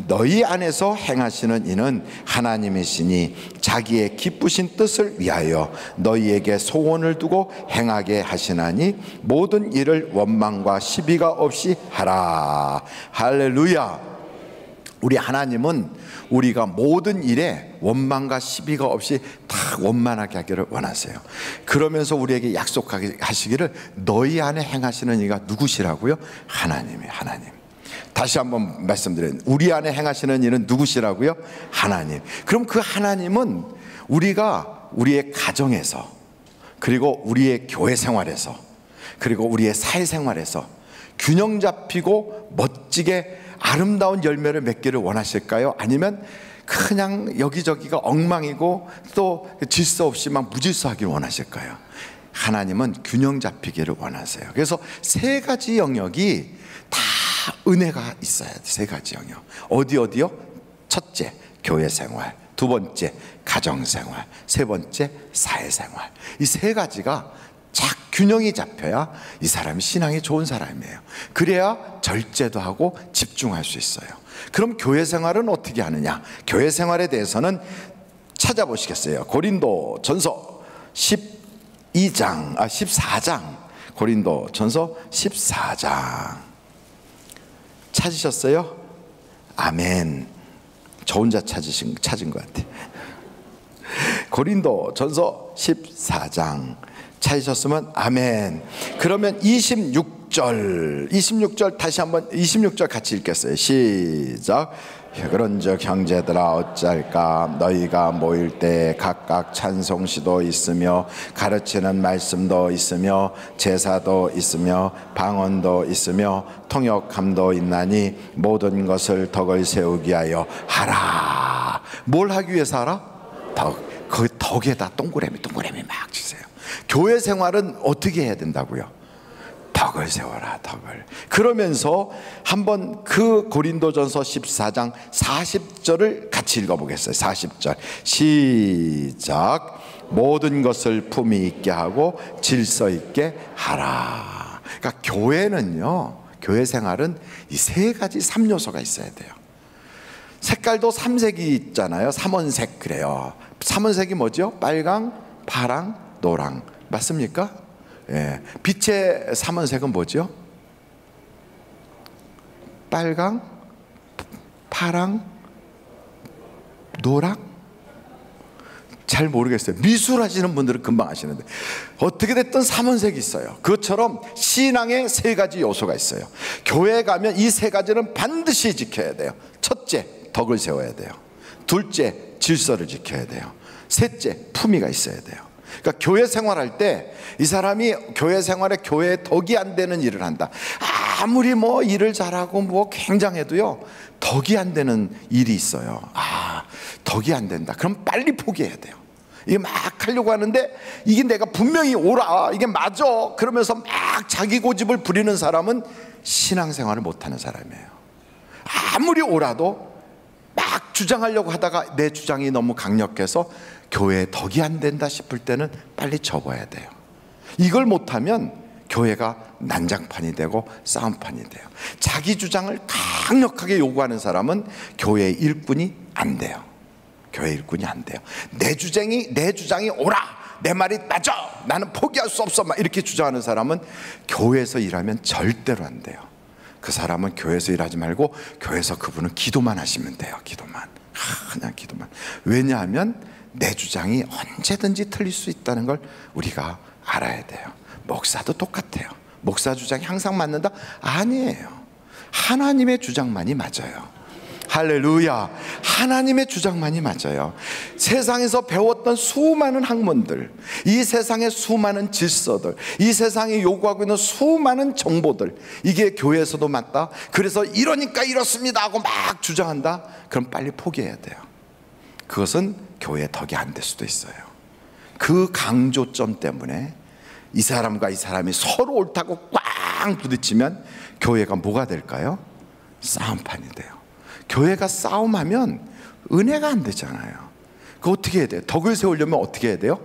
너희 안에서 행하시는 이는 하나님이시니 자기의 기쁘신 뜻을 위하여 너희에게 소원을 두고 행하게 하시나니 모든 일을 원망과 시비가 없이 하라. 할렐루야. 우리 하나님은 우리가 모든 일에 원망과 시비가 없이 다 원만하게 하기를 원하세요. 그러면서 우리에게 약속하시기를 너희 안에 행하시는 이가 누구시라고요? 하나님이에요. 하나님. 다시 한번 말씀드려요. 우리 안에 행하시는 이는 누구시라고요? 하나님. 그럼 그 하나님은 우리가 우리의 가정에서, 그리고 우리의 교회 생활에서, 그리고 우리의 사회생활에서 균형 잡히고 멋지게 아름다운 열매를 맺기를 원하실까요? 아니면 그냥 여기저기가 엉망이고 또 질서 없이 막 무질서하기를 원하실까요? 하나님은 균형 잡히기를 원하세요. 그래서 세 가지 영역이 다 은혜가 있어야 돼. 세 가지 영역. 어디요? 첫째, 교회 생활. 두 번째, 가정 생활. 세 번째, 사회 생활. 이 세 가지가 쫙 균형이 잡혀야 이 사람이 신앙이 좋은 사람이에요. 그래야 절제도 하고 집중할 수 있어요. 그럼 교회 생활은 어떻게 하느냐? 교회 생활에 대해서는 찾아보시겠어요? 고린도 전서 14장. 고린도 전서 14장. 찾으셨어요? 아멘. 저 혼자 찾은 것 같아요. 고린도 전서 14장. 찾으셨으면 아멘. 그러면 26절 다시 한번 26절 같이 읽겠어요. 시작. 그런즉 형제들아 어찌할까? 너희가 모일 때 각각 찬송시도 있으며 가르치는 말씀도 있으며 제사도 있으며 방언도 있으며 통역함도 있나니 모든 것을 덕을 세우기 위하여 하라. 뭘 하기 위해서 하라? 덕. 그 덕에다 동그라미 막 치세요. 교회 생활은 어떻게 해야 된다고요? 덕을 세워라, 덕을. 그러면서 한번 그 고린도전서 14장 40절을 같이 읽어보겠어요. 40절 시작. 모든 것을 품위 있게 하고 질서 있게 하라. 그러니까 교회는요, 교회 생활은 이 세 가지 3요소가 있어야 돼요. 색깔도 3색이 있잖아요. 3원색 그래요. 3원색이 뭐죠? 빨강, 파랑, 노랑. 맞습니까? 예. 빛의 3원색은 뭐죠? 빨강, 파랑, 노랑? 잘 모르겠어요. 미술 하시는 분들은 금방 아시는데 어떻게 됐든 3원색이 있어요. 그것처럼 신앙에 세 가지 요소가 있어요. 교회에 가면 이 세 가지는 반드시 지켜야 돼요. 첫째, 덕을 세워야 돼요. 둘째, 질서를 지켜야 돼요. 셋째, 품위가 있어야 돼요. 그러니까 교회 생활할 때 이 사람이 교회 생활에 교회에 덕이 안 되는 일을 한다. 아무리 뭐 일을 잘하고 뭐 굉장해도요, 덕이 안 되는 일이 있어요. 덕이 안 된다. 그럼 빨리 포기해야 돼요. 이게 막 하려고 하는데 이게 내가 분명히 옳아, 이게 맞아, 그러면서 막 자기 고집을 부리는 사람은 신앙생활을 못하는 사람이에요. 아무리 옳아도 막 주장하려고 하다가 내 주장이 너무 강력해서 교회에 덕이 안 된다 싶을 때는 빨리 접어야 돼요. 이걸 못하면 교회가 난장판이 되고 싸움판이 돼요. 자기 주장을 강력하게 요구하는 사람은 교회의 일꾼이 안 돼요. 교회 일꾼이 안 돼요. 내 주장이 옳아, 내 말이 맞아, 나는 포기할 수 없어, 막 이렇게 주장하는 사람은 교회에서 일하면 절대로 안 돼요. 그 사람은 교회에서 일하지 말고 교회에서 그분은 기도만 하시면 돼요. 기도만. 그냥 기도만. 왜냐하면 내 주장이 언제든지 틀릴 수 있다는 걸 우리가 알아야 돼요. 목사도 똑같아요. 목사 주장이 항상 맞는다? 아니에요. 하나님의 주장만이 맞아요. 할렐루야. 하나님의 주장만이 맞아요. 세상에서 배웠던 수많은 학문들, 이 세상의 수많은 질서들, 이 세상이 요구하고 있는 수많은 정보들, 이게 교회에서도 맞다, 그래서 이러니까 이렇습니다 하고 막 주장한다, 그럼 빨리 포기해야 돼요. 그것은 교회의 덕이 안 될 수도 있어요. 그 강조점 때문에 이 사람과 이 사람이 서로 옳다고 꽝 부딪히면 교회가 뭐가 될까요? 싸움판이 돼요. 교회가 싸움하면 은혜가 안 되잖아요. 그거 어떻게 해야 돼요? 덕을 세우려면 어떻게 해야 돼요?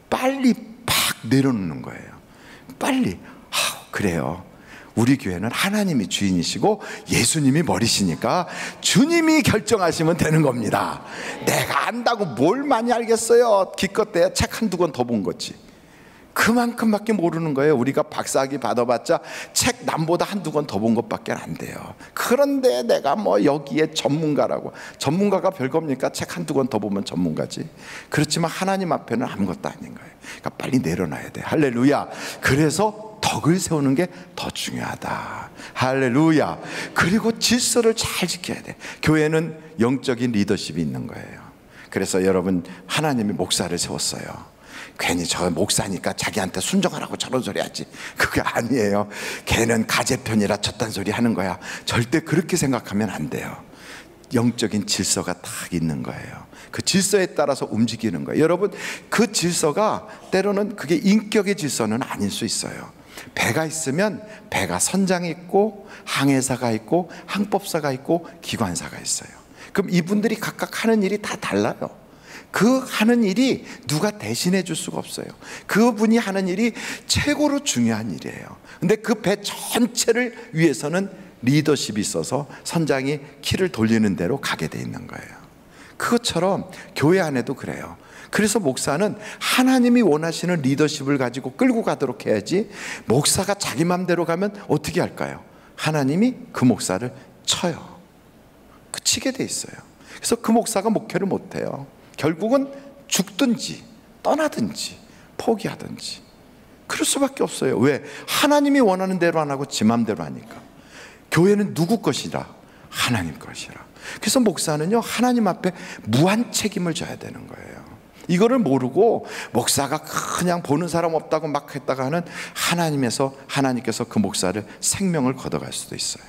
빨리 팍 내려놓는 거예요. 빨리. 그래요. 우리 교회는 하나님이 주인이시고 예수님이 머리시니까 주님이 결정하시면 되는 겁니다. 내가 안다고 뭘 많이 알겠어요. 기껏해야 책 한두 권 더 본 거지. 그만큼밖에 모르는 거예요. 우리가 박사학위 받아봤자 책 남보다 한두 권 더 본 것밖에 안 돼요. 그런데 내가 뭐 여기에 전문가라고. 전문가가 별겁니까? 책 한두 권 더 보면 전문가지. 그렇지만 하나님 앞에는 아무것도 아닌 거예요. 그러니까 빨리 내려놔야 돼. 할렐루야. 그래서 덕을 세우는 게 더 중요하다. 할렐루야. 그리고 질서를 잘 지켜야 돼. 교회는 영적인 리더십이 있는 거예요. 그래서 여러분, 하나님이 목사를 세웠어요. 괜히 저 목사니까 자기한테 순종하라고 저런 소리 하지. 그게 아니에요. 걔는 가재편이라 저딴 소리 하는 거야. 절대 그렇게 생각하면 안 돼요. 영적인 질서가 딱 있는 거예요. 그 질서에 따라서 움직이는 거예요. 여러분, 그 질서가 때로는 그게 인격의 질서는 아닐 수 있어요. 배가 있으면 배가 선장이 있고 항해사가 있고 항법사가 있고 기관사가 있어요. 그럼 이분들이 각각 하는 일이 다 달라요. 그 하는 일이 누가 대신해 줄 수가 없어요. 그분이 하는 일이 최고로 중요한 일이에요. 근데 그 배 전체를 위해서는 리더십이 있어서 선장이 키를 돌리는 대로 가게 돼 있는 거예요. 그것처럼 교회 안에도 그래요. 그래서 목사는 하나님이 원하시는 리더십을 가지고 끌고 가도록 해야지, 목사가 자기 맘대로 가면 어떻게 할까요? 하나님이 그 목사를 쳐요. 치게 돼 있어요. 그래서 그 목사가 목회를 못해요. 결국은 죽든지 떠나든지 포기하든지 그럴 수밖에 없어요. 왜? 하나님이 원하는 대로 안 하고 지 맘대로 하니까. 교회는 누구 것이라? 하나님 것이라. 그래서 목사는요, 하나님 앞에 무한 책임을 져야 되는 거예요. 이거를 모르고 목사가 그냥 보는 사람 없다고 막 했다가는 하나님께서 그 목사를 생명을 걷어갈 수도 있어요.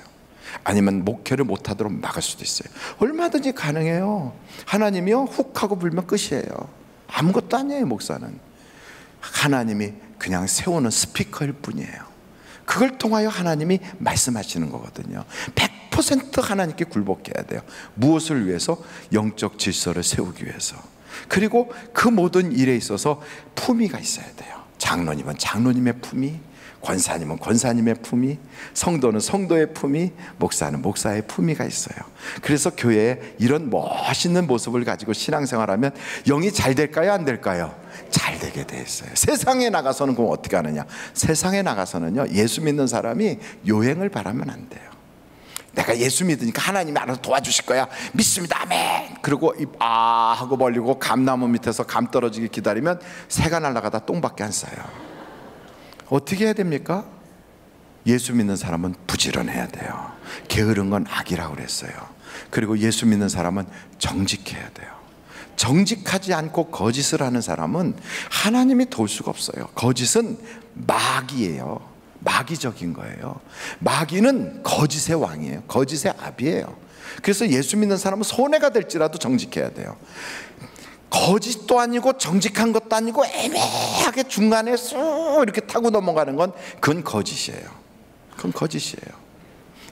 아니면 목회를 못하도록 막을 수도 있어요. 얼마든지 가능해요. 하나님이요, 훅 하고 불면 끝이에요. 아무것도 아니에요. 목사는 하나님이 그냥 세우는 스피커일 뿐이에요. 그걸 통하여 하나님이 말씀하시는 거거든요. 100% 하나님께 굴복해야 돼요. 무엇을 위해서? 영적 질서를 세우기 위해서. 그리고 그 모든 일에 있어서 품위가 있어야 돼요. 장로님은 장로님의 품위, 권사님은 권사님의 품위, 성도는 성도의 품위, 목사는 목사의 품위가 있어요. 그래서 교회에 이런 멋있는 모습을 가지고 신앙생활하면 영이 잘 될까요? 안 될까요? 잘 되게 돼 있어요. 세상에 나가서는 그럼 어떻게 하느냐? 세상에 나가서는요, 예수 믿는 사람이 요행을 바라면 안 돼요. 내가 예수 믿으니까 하나님이 알아서 도와주실 거야, 믿습니다, 아멘. 그리고 입 하고 벌리고 감나무 밑에서 감 떨어지기 기다리면 새가 날아가다 똥밖에 안 싸요. 어떻게 해야 됩니까? 예수 믿는 사람은 부지런해야 돼요. 게으른 건 악이라고 그랬어요. 그리고 예수 믿는 사람은 정직해야 돼요. 정직하지 않고 거짓을 하는 사람은 하나님이 도울 수가 없어요. 거짓은 마귀예요. 마귀적인 거예요. 마귀는 거짓의 왕이에요. 거짓의 아비예요. 그래서 예수 믿는 사람은 손해가 될지라도 정직해야 돼요. 거짓도 아니고 정직한 것도 아니고 애매하게 중간에 쑥 이렇게 타고 넘어가는 건 그건 거짓이에요. 그건 거짓이에요.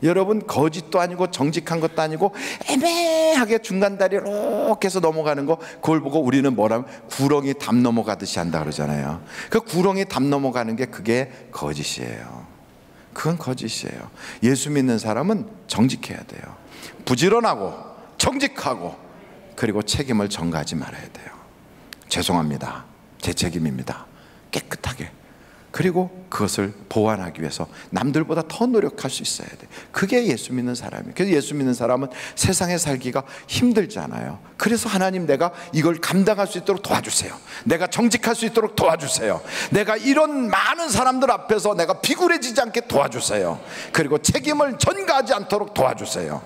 여러분, 거짓도 아니고 정직한 것도 아니고 애매하게 중간 다리 이렇게 해서 넘어가는 거, 그걸 보고 우리는 뭐라면 구렁이 담 넘어가듯이 한다 그러잖아요. 그 구렁이 담 넘어가는 게 그게 거짓이에요. 그건 거짓이에요. 예수 믿는 사람은 정직해야 돼요. 부지런하고 정직하고, 그리고 책임을 전가하지 말아야 돼요. 죄송합니다, 제 책임입니다. 깨끗하게. 그리고 그것을 보완하기 위해서 남들보다 더 노력할 수 있어야 돼. 그게 예수 믿는 사람이에요. 그래서 예수 믿는 사람은 세상에 살기가 힘들잖아요. 그래서 하나님, 내가 이걸 감당할 수 있도록 도와주세요. 내가 정직할 수 있도록 도와주세요. 내가 이런 많은 사람들 앞에서 내가 비굴해지지 않게 도와주세요. 그리고 책임을 전가하지 않도록 도와주세요.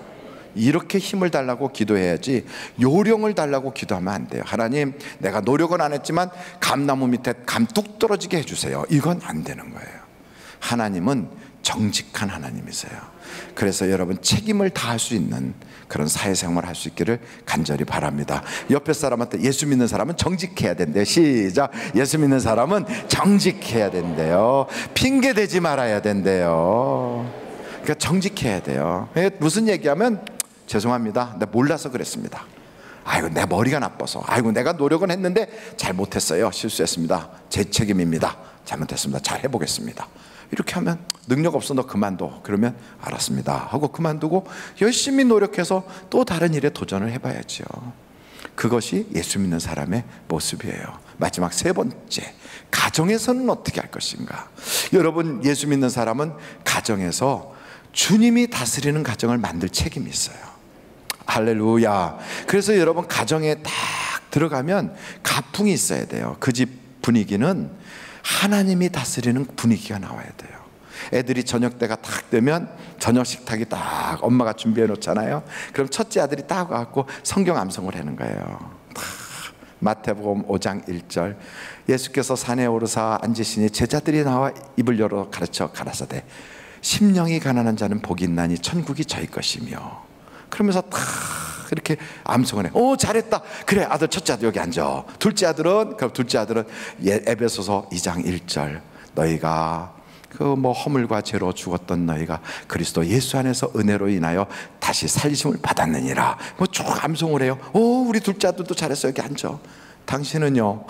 이렇게 힘을 달라고 기도해야지 요령을 달라고 기도하면 안 돼요. 하나님, 내가 노력은 안 했지만 감나무 밑에 감 뚝 떨어지게 해주세요. 이건 안 되는 거예요. 하나님은 정직한 하나님이세요. 그래서 여러분 책임을 다할 수 있는 그런 사회생활을 할 수 있기를 간절히 바랍니다. 옆에 사람한테 예수 믿는 사람은 정직해야 된대요. 시작. 예수 믿는 사람은 정직해야 된대요. 핑계대지 말아야 된대요. 그러니까 정직해야 돼요. 무슨 얘기하면 죄송합니다, 내가 몰라서 그랬습니다. 아이고, 내 머리가 나빠서. 아이고, 내가 노력은 했는데 잘 못했어요. 실수했습니다. 제 책임입니다. 잘못했습니다. 잘 해보겠습니다. 이렇게 하면 능력 없어, 너 그만둬. 그러면 알았습니다 하고 그만두고 열심히 노력해서 또 다른 일에 도전을 해봐야죠. 그것이 예수 믿는 사람의 모습이에요. 마지막 세 번째, 가정에서는 어떻게 할 것인가. 여러분, 예수 믿는 사람은 가정에서 주님이 다스리는 가정을 만들 책임이 있어요. 할렐루야. 그래서 여러분, 가정에 딱 들어가면 가풍이 있어야 돼요. 그 집 분위기는 하나님이 다스리는 분위기가 나와야 돼요. 애들이 저녁 때가 딱 되면 저녁 식탁이 딱 엄마가 준비해 놓잖아요. 그럼 첫째 아들이 딱 와갖고 성경 암송을 하는 거예요. 마태복음 5장 1절, 예수께서 산에 오르사 앉으시니 제자들이 나와 입을 열어 가르쳐 가라사대 심령이 가난한 자는 복이 있나니 천국이 저희 것이며. 그러면서 딱 이렇게 암송을 해. 오, 잘했다. 그래, 아들, 첫째 아들 여기 앉아. 둘째 아들은 에베소서 2장 1절, 너희가 그 허물과 죄로 죽었던 너희가 그리스도 예수 안에서 은혜로 인하여 다시 살리심을 받았느니라. 쭉 암송을 해요. 오, 우리 둘째 아들도 잘했어. 여기 앉아. 당신은요?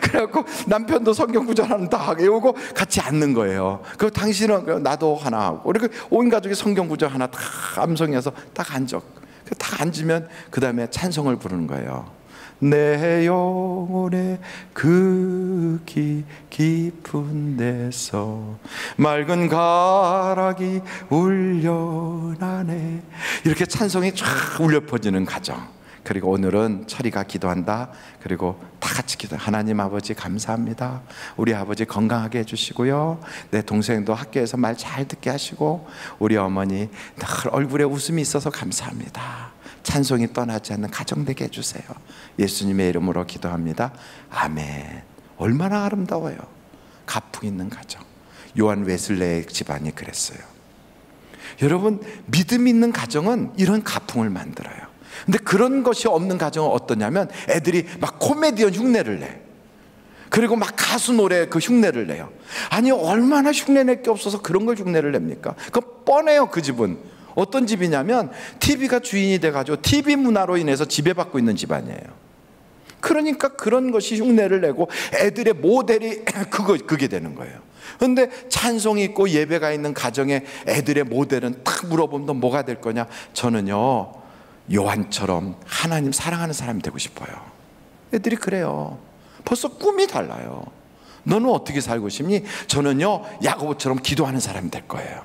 그래갖고 남편도 성경 구절 하나 다 외우고 같이 앉는 거예요. 그리고 당신은 나도 하나 하고, 이렇게 온 가족이 성경 구절 하나 다 암송해서 딱 앉아. 딱 앉으면 그 다음에 찬송을 부르는 거예요. 내 영혼의 그 깊은 데서 맑은 가락이 울려나네. 이렇게 찬송이 쫙 울려 퍼지는 가정. 그리고 오늘은 철이가 기도한다. 그리고 다 같이 기도. 하나님 아버지 감사합니다. 우리 아버지 건강하게 해주시고요. 내 동생도 학교에서 말 잘 듣게 하시고, 우리 어머니 늘 얼굴에 웃음이 있어서 감사합니다. 찬송이 떠나지 않는 가정 되게 해주세요. 예수님의 이름으로 기도합니다. 아멘. 얼마나 아름다워요. 가풍 있는 가정. 요한 웨슬레의 집안이 그랬어요. 여러분, 믿음 있는 가정은 이런 가풍을 만들어요. 근데 그런 것이 없는 가정은 어떠냐면 애들이 막 코미디언 흉내를 내. 그리고 막 가수 노래 그 흉내를 내요. 아니, 얼마나 흉내낼 게 없어서 그런 걸 흉내를 냅니까? 그거 뻔해요. 그 집은 어떤 집이냐면 TV가 주인이 돼가지고 TV 문화로 인해서 지배받고 있는 집안이에요. 그러니까 그런 것이 흉내를 내고 애들의 모델이 그게 되는 거예요. 그런데 찬송이 있고 예배가 있는 가정에 애들의 모델은 딱 물어보면 뭐가 될 거냐? 저는요, 요한처럼 하나님 사랑하는 사람이 되고 싶어요. 애들이 그래요. 벌써 꿈이 달라요. 너는 어떻게 살고 싶니? 저는요, 야고보처럼 기도하는 사람이 될 거예요.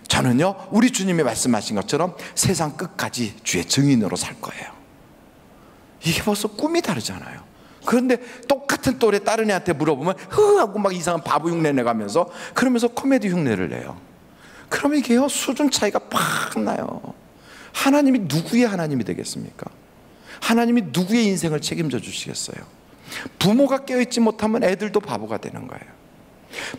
저는요, 우리 주님이 말씀하신 것처럼 세상 끝까지 주의 증인으로 살 거예요. 이게 벌써 꿈이 다르잖아요. 그런데 똑같은 또래 다른 애한테 물어보면 하고 막 이상한 바보 흉내 내가면서, 그러면서 코미디 흉내를 내요. 그러면 이게요, 수준 차이가 팍 나요. 하나님이 누구의 하나님이 되겠습니까? 하나님이 누구의 인생을 책임져 주시겠어요? 부모가 깨어있지 못하면 애들도 바보가 되는 거예요.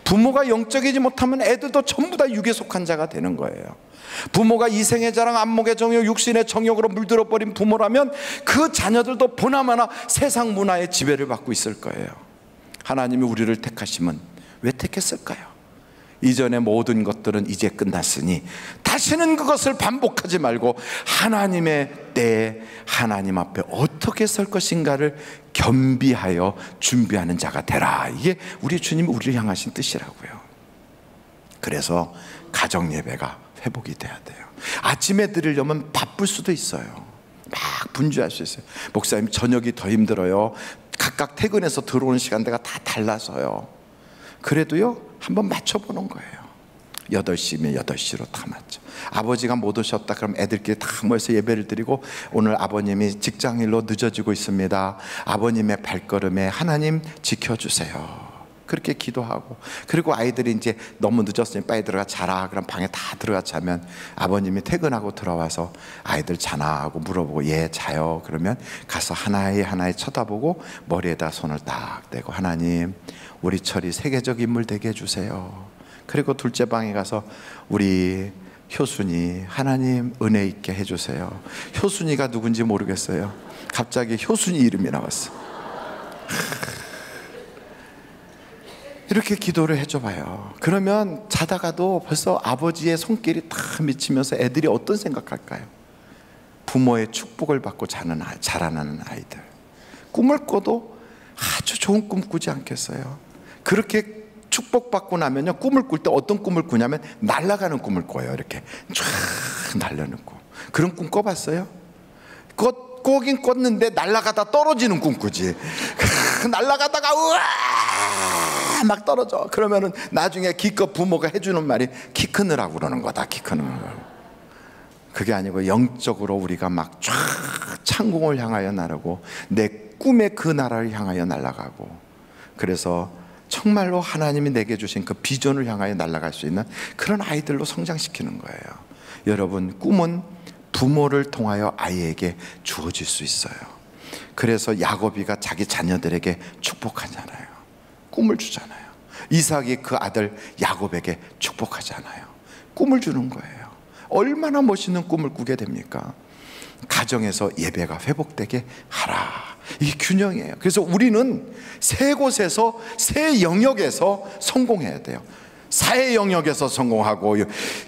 부모가 영적이지 못하면 애들도 전부 다 육에 속한 자가 되는 거예요. 부모가 이생의 자랑, 안목의 정욕, 육신의 정욕으로 물들어 버린 부모라면 그 자녀들도 보나마나 세상 문화의 지배를 받고 있을 거예요. 하나님이 우리를 택하시면 왜 택했을까요? 이전의 모든 것들은 이제 끝났으니 다시는 그것을 반복하지 말고 하나님의 때에 하나님 앞에 어떻게 설 것인가를 겸비하여 준비하는 자가 되라. 이게 우리 주님이 우리를 향하신 뜻이라고요. 그래서 가정 예배가 회복이 돼야 돼요. 아침에 드리려면 바쁠 수도 있어요. 막 분주할 수 있어요. 목사님, 저녁이 더 힘들어요. 각각 퇴근해서 들어오는 시간대가 다 달라서요. 그래도요, 한번 맞춰보는 거예요. 8시면 8시로 다 맞죠. 아버지가 못 오셨다 그럼 애들끼리 다 모여서 예배를 드리고, 오늘 아버님이 직장일로 늦어지고 있습니다. 아버님의 발걸음에 하나님 지켜주세요. 그렇게 기도하고, 그리고 아이들이 이제 너무 늦었으니 빨리 들어가 자라. 그럼 방에 다 들어가 자면 아버님이 퇴근하고 들어와서 아이들 자나 하고 물어보고, 예 자요. 그러면 가서 하나에 쳐다보고 머리에다 손을 딱 대고, 하나님 우리 철이 세계적 인물 되게 해주세요. 그리고 둘째 방에 가서 우리 효순이 하나님 은혜 있게 해주세요. 효순이가 누군지 모르겠어요. 갑자기 효순이 이름이 나왔어. 이렇게 기도를 해줘봐요. 그러면 자다가도 벌써 아버지의 손길이 다 미치면서 애들이 어떤 생각할까요? 부모의 축복을 받고 자라나는 아이들. 꿈을 꿔도 아주 좋은 꿈 꾸지 않겠어요? 그렇게 축복받고 나면요, 꿈을 꿀 때 어떤 꿈을 꾸냐면 날아가는 꿈을 꿔요. 이렇게 쫙 날려는 꿈. 그런 꿈 꿔봤어요? 꿔긴 꿨는데 날아가다 떨어지는 꿈 꾸지. 날아가다가 우와 막 떨어져. 그러면은 나중에 기껏 부모가 해주는 말이 키 크느라고 그러는 거다. 키 크는 거. 그게 아니고 영적으로 우리가 막 쫙 창공을 향하여 나르고 내 꿈의 그 나라를 향하여 날아가고, 그래서 정말로 하나님이 내게 주신 그 비전을 향하여 날아갈 수 있는 그런 아이들로 성장시키는 거예요. 여러분, 꿈은 부모를 통하여 아이에게 주어질 수 있어요. 그래서 야곱이가 자기 자녀들에게 축복하잖아요. 꿈을 주잖아요. 이삭이 그 아들 야곱에게 축복하잖아요. 꿈을 주는 거예요. 얼마나 멋있는 꿈을 꾸게 됩니까? 가정에서 예배가 회복되게 하라. 이게 균형이에요. 그래서 우리는 세 곳에서, 세 영역에서 성공해야 돼요. 사회 영역에서 성공하고,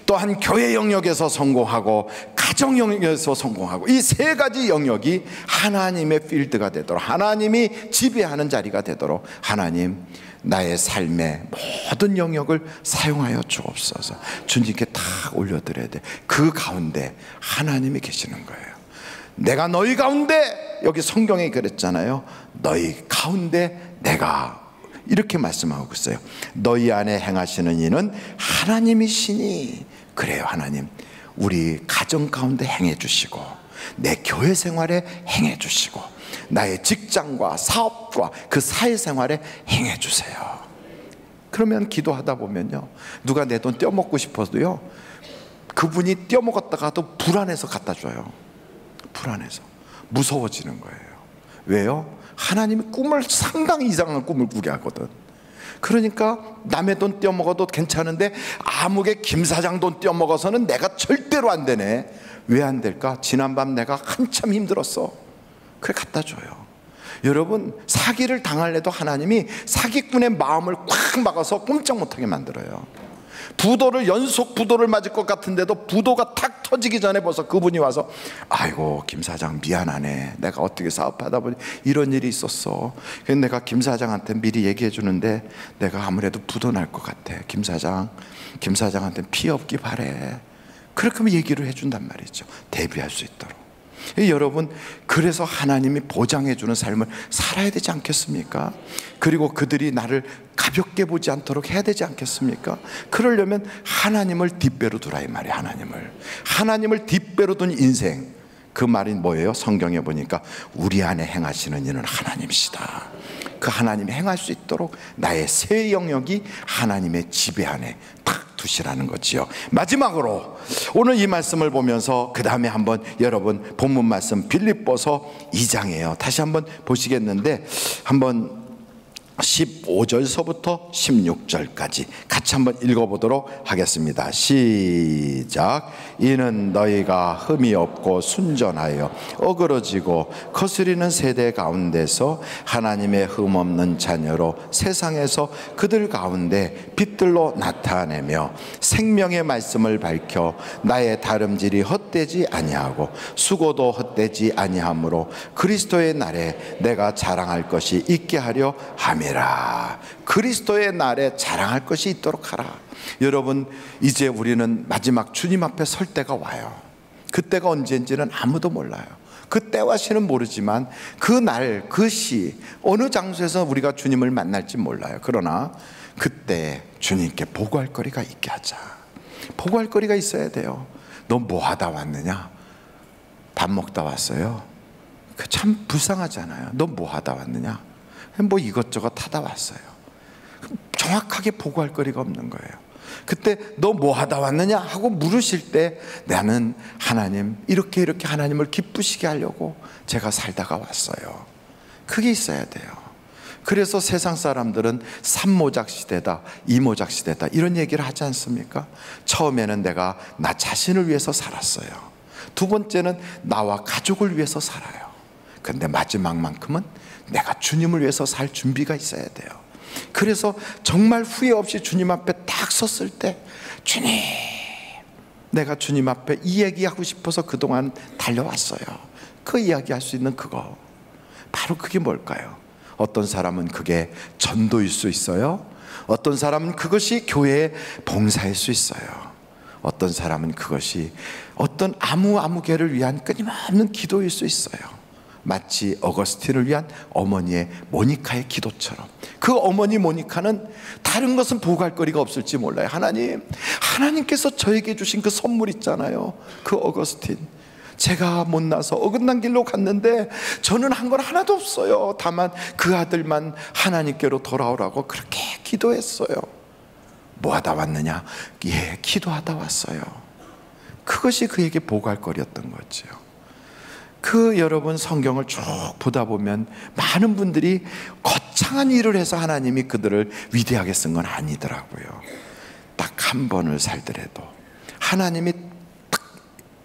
또한 교회 영역에서 성공하고, 가정 영역에서 성공하고, 이 세 가지 영역이 하나님의 필드가 되도록, 하나님이 지배하는 자리가 되도록 하나님 나의 삶의 모든 영역을 사용하여 주옵소서. 주님께 다 올려드려야 돼. 그 가운데 하나님이 계시는 거예요. 내가 너희 가운데, 여기 성경에 그랬잖아요. 너희 가운데 내가, 이렇게 말씀하고 있어요. 너희 안에 행하시는 이는 하나님이시니. 그래요. 하나님 우리 가정 가운데 행해 주시고, 내 교회 생활에 행해 주시고, 나의 직장과 사업과 그 사회생활에 행해 주세요. 그러면 기도하다 보면요, 누가 내 돈 떼어먹고 싶어도요, 그분이 떼어먹었다가도 불안해서 갖다 줘요. 불안해서, 무서워지는 거예요. 왜요? 하나님이 꿈을, 상당히 이상한 꿈을 꾸게 하거든. 그러니까 남의 돈 떼어먹어도 괜찮은데 아무개 김 사장 돈 떼어먹어서는 내가 절대로 안 되네. 왜 안 될까? 지난밤 내가 한참 힘들었어. 그래 갖다 줘요. 여러분, 사기를 당할래도 하나님이 사기꾼의 마음을 꽉 막아서 꼼짝 못하게 만들어요. 부도를, 연속 부도를 맞을 것 같은데도 부도가 탁 터지기 전에 벌써 그분이 와서, 아이고 김 사장 미안하네, 내가 어떻게 사업하다 보니 이런 일이 있었어. 그래서 내가 김 사장한테 미리 얘기해 주는데 내가 아무래도 부도 날 것 같아. 김 사장한테 피해 없기 바래. 그렇게 하면 얘기를 해준단 말이죠. 대비할 수 있도록. 여러분, 그래서 하나님이 보장해 주는 삶을 살아야 되지 않겠습니까? 그리고 그들이 나를 가볍게 보지 않도록 해야 되지 않겠습니까? 그러려면 하나님을 뒷배로 두라, 이 말이에요. 하나님을 뒷배로 둔 인생, 그 말이 뭐예요? 성경에 보니까 우리 안에 행하시는 이는 하나님이시다. 그 하나님이 행할 수 있도록 나의 새 영역이 하나님의 지배 안에 딱 두시라는 거지요. 마지막으로 오늘 이 말씀을 보면서 그 다음에 한번 여러분 본문 말씀 빌립보서 2장이에요. 다시 한번 보시겠는데, 한번 15절서부터 16절까지 같이 한번 읽어보도록 하겠습니다. 시작. 이는 너희가 흠이 없고 순전하여 어그러지고 거스리는 세대 가운데서 하나님의 흠 없는 자녀로 세상에서 그들 가운데 빛들로 나타내며 생명의 말씀을 밝혀 나의 다름질이 헛되지 아니하고 수고도 헛되지 아니하므로 그리스도의 날에 내가 자랑할 것이 있게 하려 함이라. 그리스도의 날에 자랑할 것이 있도록 하라. 여러분, 이제 우리는 마지막 주님 앞에 설 때가 와요. 그때가 언제인지는 아무도 몰라요. 그때와 시는 모르지만 그 날, 그 시, 어느 장소에서 우리가 주님을 만날지 몰라요. 그러나 그때 주님께 보고할 거리가 있게 하자. 보고할 거리가 있어야 돼요. 너 뭐 하다 왔느냐? 밥 먹다 왔어요. 참 불쌍하잖아요. 너 뭐 하다 왔느냐? 뭐 이것저것 하다 왔어요. 정확하게 보고할 거리가 없는 거예요. 그때 너 뭐 하다 왔느냐 하고 물으실 때 나는 하나님 이렇게 하나님을 기쁘시게 하려고 제가 살다가 왔어요. 그게 있어야 돼요. 그래서 세상 사람들은 3모작 시대다, 2모작 시대다 이런 얘기를 하지 않습니까? 처음에는 내가 나 자신을 위해서 살았어요. 두 번째는 나와 가족을 위해서 살아요. 근데 마지막만큼은 내가 주님을 위해서 살 준비가 있어야 돼요. 그래서 정말 후회 없이 주님 앞에 딱 섰을 때 주님, 내가 주님 앞에 이 얘기하고 싶어서 그동안 달려왔어요. 그 이야기할 수 있는 그거, 바로 그게 뭘까요? 어떤 사람은 그게 전도일 수 있어요. 어떤 사람은 그것이 교회의 봉사일 수 있어요. 어떤 사람은 그것이 어떤 아무개를 위한 끊임없는 기도일 수 있어요. 마치 어거스틴을 위한 어머니의 모니카의 기도처럼. 그 어머니 모니카는 다른 것은 보고할 거리가 없을지 몰라요. 하나님께서 저에게 주신 그 선물 있잖아요. 그 어거스틴, 제가 못나서 어긋난 길로 갔는데 저는 한 건 하나도 없어요. 다만 그 아들만 하나님께로 돌아오라고 그렇게 기도했어요. 뭐 하다 왔느냐? 예, 기도하다 왔어요. 그것이 그에게 보고할 거리였던 거죠. 여러분 성경을 쭉 보다 보면 많은 분들이 거창한 일을 해서 하나님이 그들을 위대하게 쓴 건 아니더라고요. 딱 한 번을 살더라도 하나님이 딱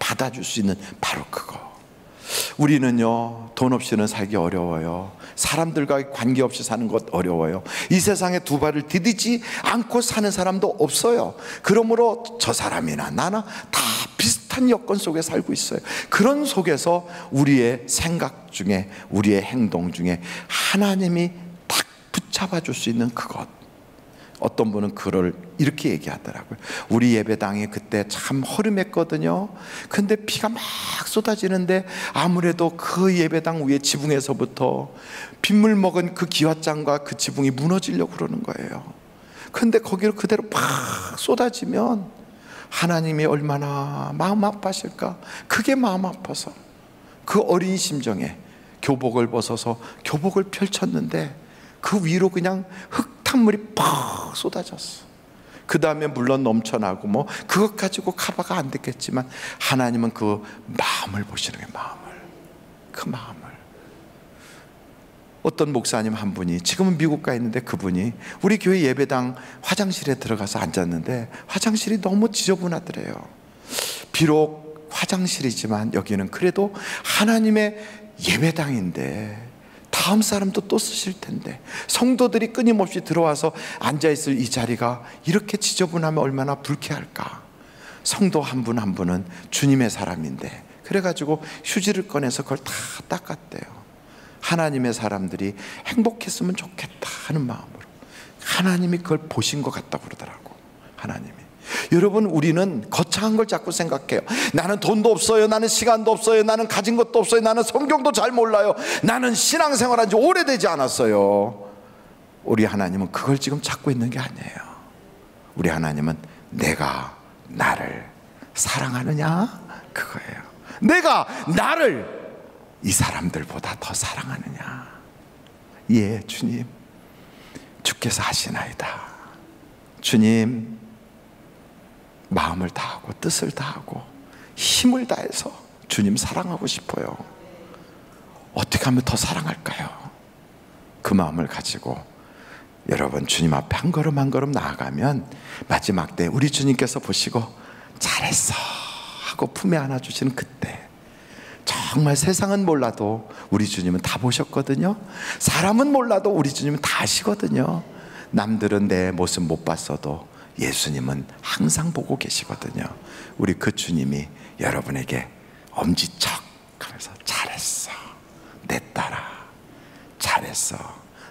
받아줄 수 있는 바로 그거. 우리는요, 돈 없이는 살기 어려워요. 사람들과 관계없이 사는 것 어려워요. 이 세상에 두 발을 디디지 않고 사는 사람도 없어요. 그러므로 저 사람이나 나나 다 비슷한 여건 속에 살고 있어요. 그런 속에서 우리의 생각 중에, 우리의 행동 중에 하나님이 딱 붙잡아 줄 수 있는 그것. 어떤 분은 그걸 이렇게 얘기하더라고요. 우리 예배당이 그때 참 허름했거든요. 근데 비가 막 쏟아지는데 아무래도 그 예배당 위에 지붕에서부터 빗물 먹은 그 기와장과 그 지붕이 무너지려고 그러는 거예요. 근데 거기를 그대로 팍 쏟아지면 하나님이 얼마나 마음 아파하실까. 그게 마음 아파서 그 어린 심정에 교복을 벗어서 교복을 펼쳤는데 그 위로 그냥 흙탕물이 팍 쏟아졌어. 그 다음에 물론 넘쳐나고 뭐 그것 가지고 커버가 안 됐겠지만 하나님은 그 마음을 보시는 거예요. 그 마음을. 어떤 목사님 한 분이, 지금은 미국 가 있는데 그분이 우리 교회 예배당 화장실에 들어가서 앉았는데 화장실이 너무 지저분하더래요. 비록 화장실이지만 여기는 그래도 하나님의 예배당인데 다음 사람도 또 쓰실 텐데 성도들이 끊임없이 들어와서 앉아있을 이 자리가 이렇게 지저분하면 얼마나 불쾌할까. 성도 한 분 한 분은 주님의 사람인데 그래가지고 휴지를 꺼내서 그걸 다 닦았대요. 하나님의 사람들이 행복했으면 좋겠다 하는 마음으로 하나님이 그걸 보신 것 같다고 그러더라고. 하나님이. 여러분, 우리는 거창한 걸 자꾸 생각해요. 나는 돈도 없어요, 나는 시간도 없어요, 나는 가진 것도 없어요, 나는 성경도 잘 몰라요, 나는 신앙생활한 지 오래되지 않았어요. 우리 하나님은 그걸 지금 찾고 있는 게 아니에요. 우리 하나님은 내가 나를 사랑하느냐 그거예요. 내가 나를 이 사람들보다 더 사랑하느냐. 예, 주님, 주께서 하시나이다. 주님, 마음을 다하고 뜻을 다하고 힘을 다해서 주님 사랑하고 싶어요. 어떻게 하면 더 사랑할까요? 그 마음을 가지고 여러분 주님 앞에 한 걸음 한 걸음 나아가면 마지막 때 우리 주님께서 보시고 잘했어 하고 품에 안아주시는 그때, 정말 세상은 몰라도 우리 주님은 다 보셨거든요. 사람은 몰라도 우리 주님은 다 아시거든요. 남들은 내 모습 못 봤어도 예수님은 항상 보고 계시거든요. 우리 그 주님이 여러분에게 엄지척 하면서 잘했어 내 딸아, 잘했어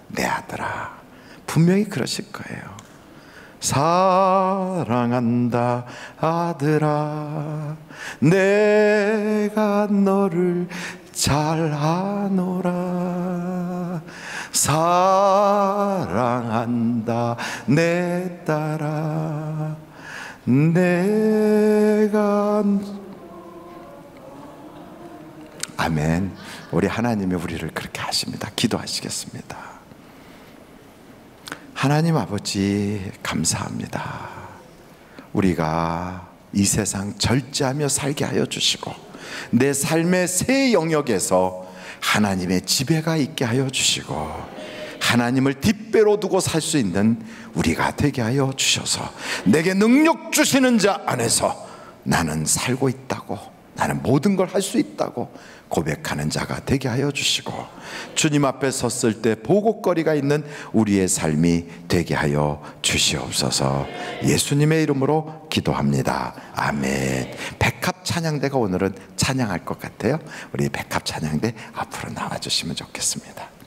내 아들아, 분명히 그러실 거예요. 사랑한다 아들아, 내가 너를 잘 아노라. 사랑한다 내 딸아, 내가. 아멘. 우리 하나님이 우리를 그렇게 하십니다. 기도하시겠습니다. 하나님 아버지 감사합니다. 우리가 이 세상 절제하며 살게 하여 주시고 내 삶의 새 영역에서 하나님의 지배가 있게 하여 주시고 하나님을 뒷배로 두고 살 수 있는 우리가 되게 하여 주셔서 내게 능력 주시는 자 안에서 나는 살고 있다고, 나는 모든 걸 할 수 있다고 고백하는 자가 되게 하여 주시고 주님 앞에 섰을 때 보곡거리가 있는 우리의 삶이 되게 하여 주시옵소서. 예수님의 이름으로 기도합니다. 아멘. 백합 찬양대가 오늘은 찬양할 것 같아요. 우리 백합 찬양대 앞으로 나와주시면 좋겠습니다.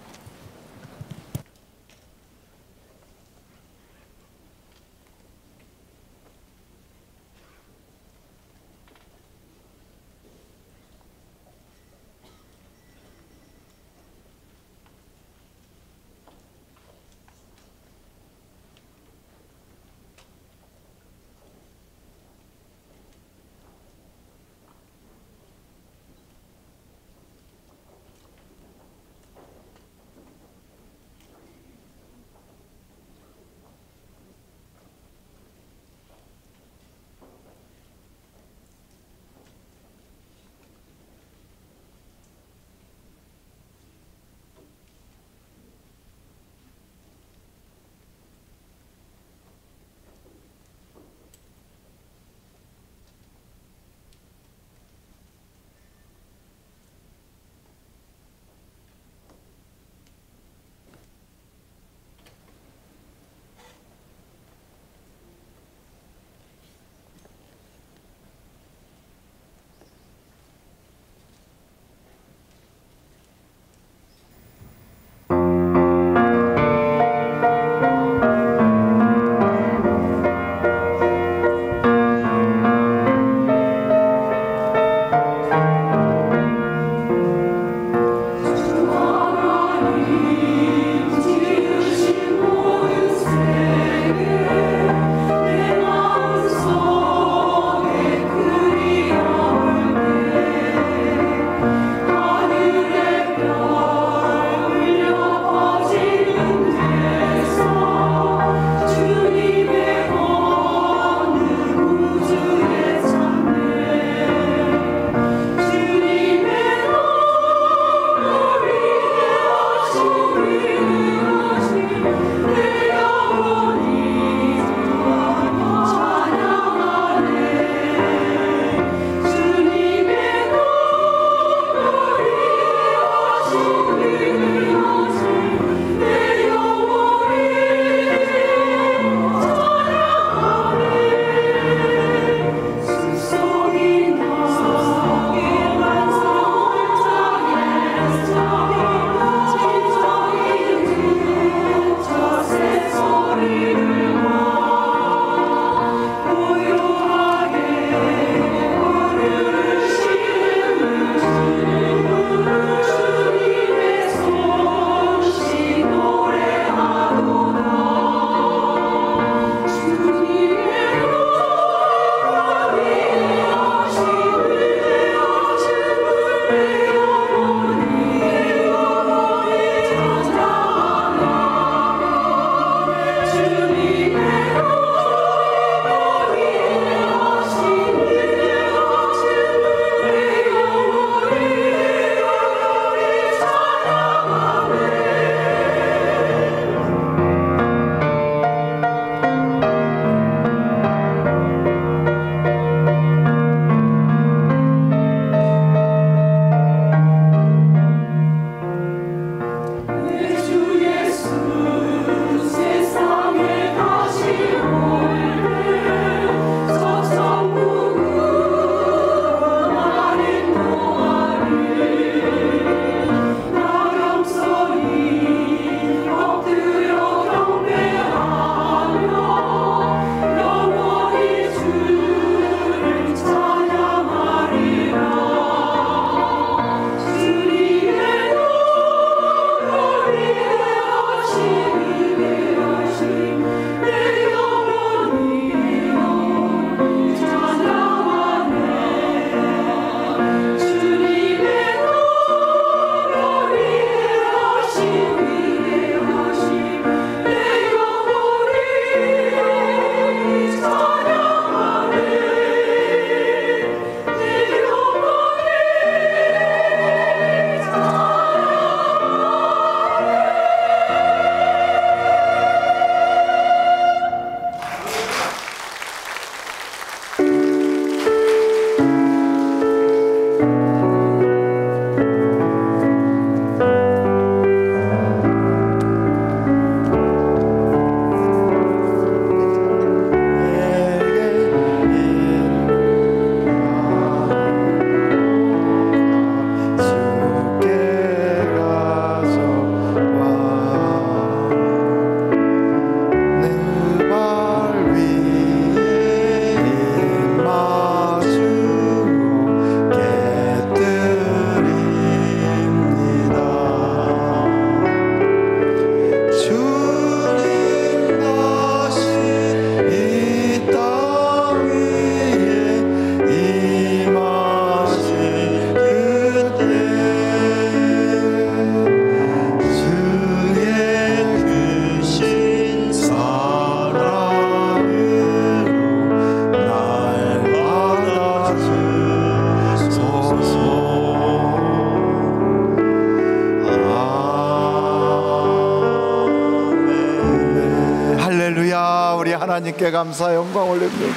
하나님께 감사 영광 올립니다.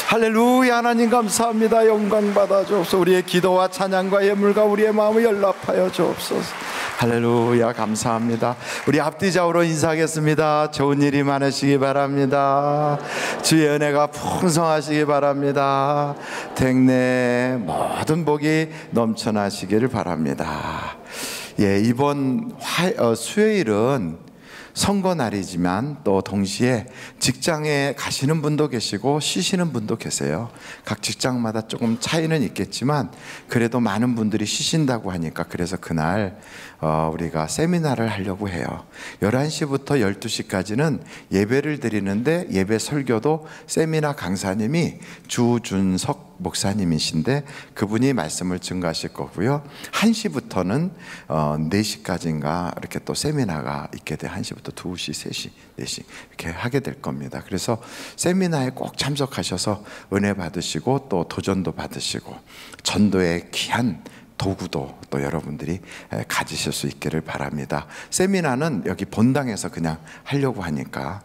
할렐루야. 하나님 감사합니다. 영광 받아 주옵소서. 우리의 기도와 찬양과 예물과 우리의 마음을 연락하여 주옵소서. 할렐루야. 감사합니다. 우리 앞뒤 좌우로 인사하겠습니다. 좋은 일이 많으시기 바랍니다. 주의 은혜가 풍성하시기 바랍니다. 댁내 모든 복이 넘쳐나시기를 바랍니다. 예, 이번 수요일은 선거 날이지만 또 동시에 직장에 가시는 분도 계시고 쉬시는 분도 계세요. 각 직장마다 조금 차이는 있겠지만 그래도 많은 분들이 쉬신다고 하니까 그래서 그날 우리가 세미나를 하려고 해요. 11시부터 12시까지는 예배를 드리는데 예배 설교도 세미나 강사님이 주준석 목사님이신데 그분이 말씀을 증거하실 거고요. 1시부터는 4시까지인가 이렇게 또 세미나가 있게 돼. 1시부터 2시, 3시, 4시 이렇게 하게 될 겁니다. 그래서 세미나에 꼭 참석하셔서 은혜 받으시고 또 도전도 받으시고 전도의 귀한 도구도 또 여러분들이 가지실 수 있기를 바랍니다. 세미나는 여기 본당에서 그냥 하려고 하니까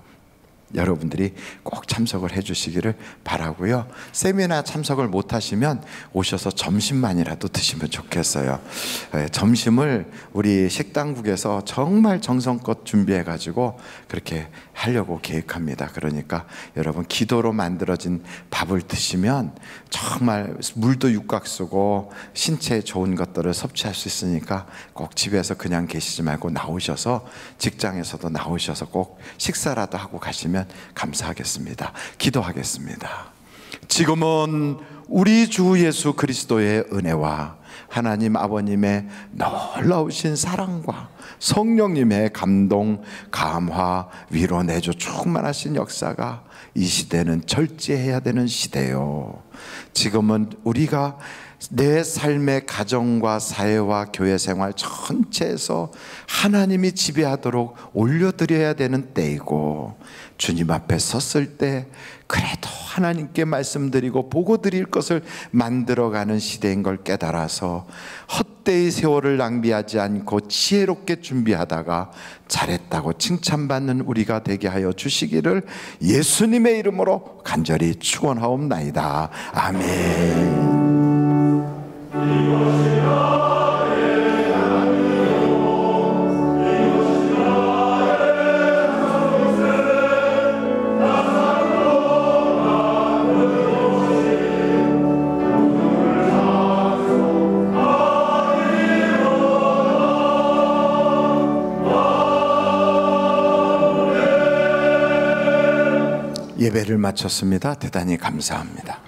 여러분들이 꼭 참석을 해 주시기를 바라고요. 세미나 참석을 못 하시면 오셔서 점심만이라도 드시면 좋겠어요. 점심을 우리 식당국에서 정말 정성껏 준비해 가지고 그렇게 하려고 계획합니다. 그러니까 여러분 기도로 만들어진 밥을 드시면 정말 물도 육각 쓰고 신체에 좋은 것들을 섭취할 수 있으니까 꼭 집에서 그냥 계시지 말고 나오셔서 직장에서도 나오셔서 꼭 식사라도 하고 가시면 감사하겠습니다. 기도하겠습니다. 지금은 우리 주 예수 그리스도의 은혜와 하나님 아버님의 놀라우신 사랑과 성령님의 감동, 감화, 위로 내조 충만하신 역사가 이 시대는 절제해야 되는 시대요. 지금은 우리가 내 삶의 가정과 사회와 교회 생활 전체에서 하나님이 지배하도록 올려드려야 되는 때이고, 주님 앞에 섰을 때 그래도 하나님께 말씀드리고 보고 드릴 것을 만들어가는 시대인 걸 깨달아서 헛되이 세월을 낭비하지 않고 지혜롭게 준비하다가 잘했다고 칭찬받는 우리가 되게 하여 주시기를 예수님의 이름으로 간절히 축원하옵나이다. 아멘. 예배를 마쳤습니다. 대단히 감사합니다.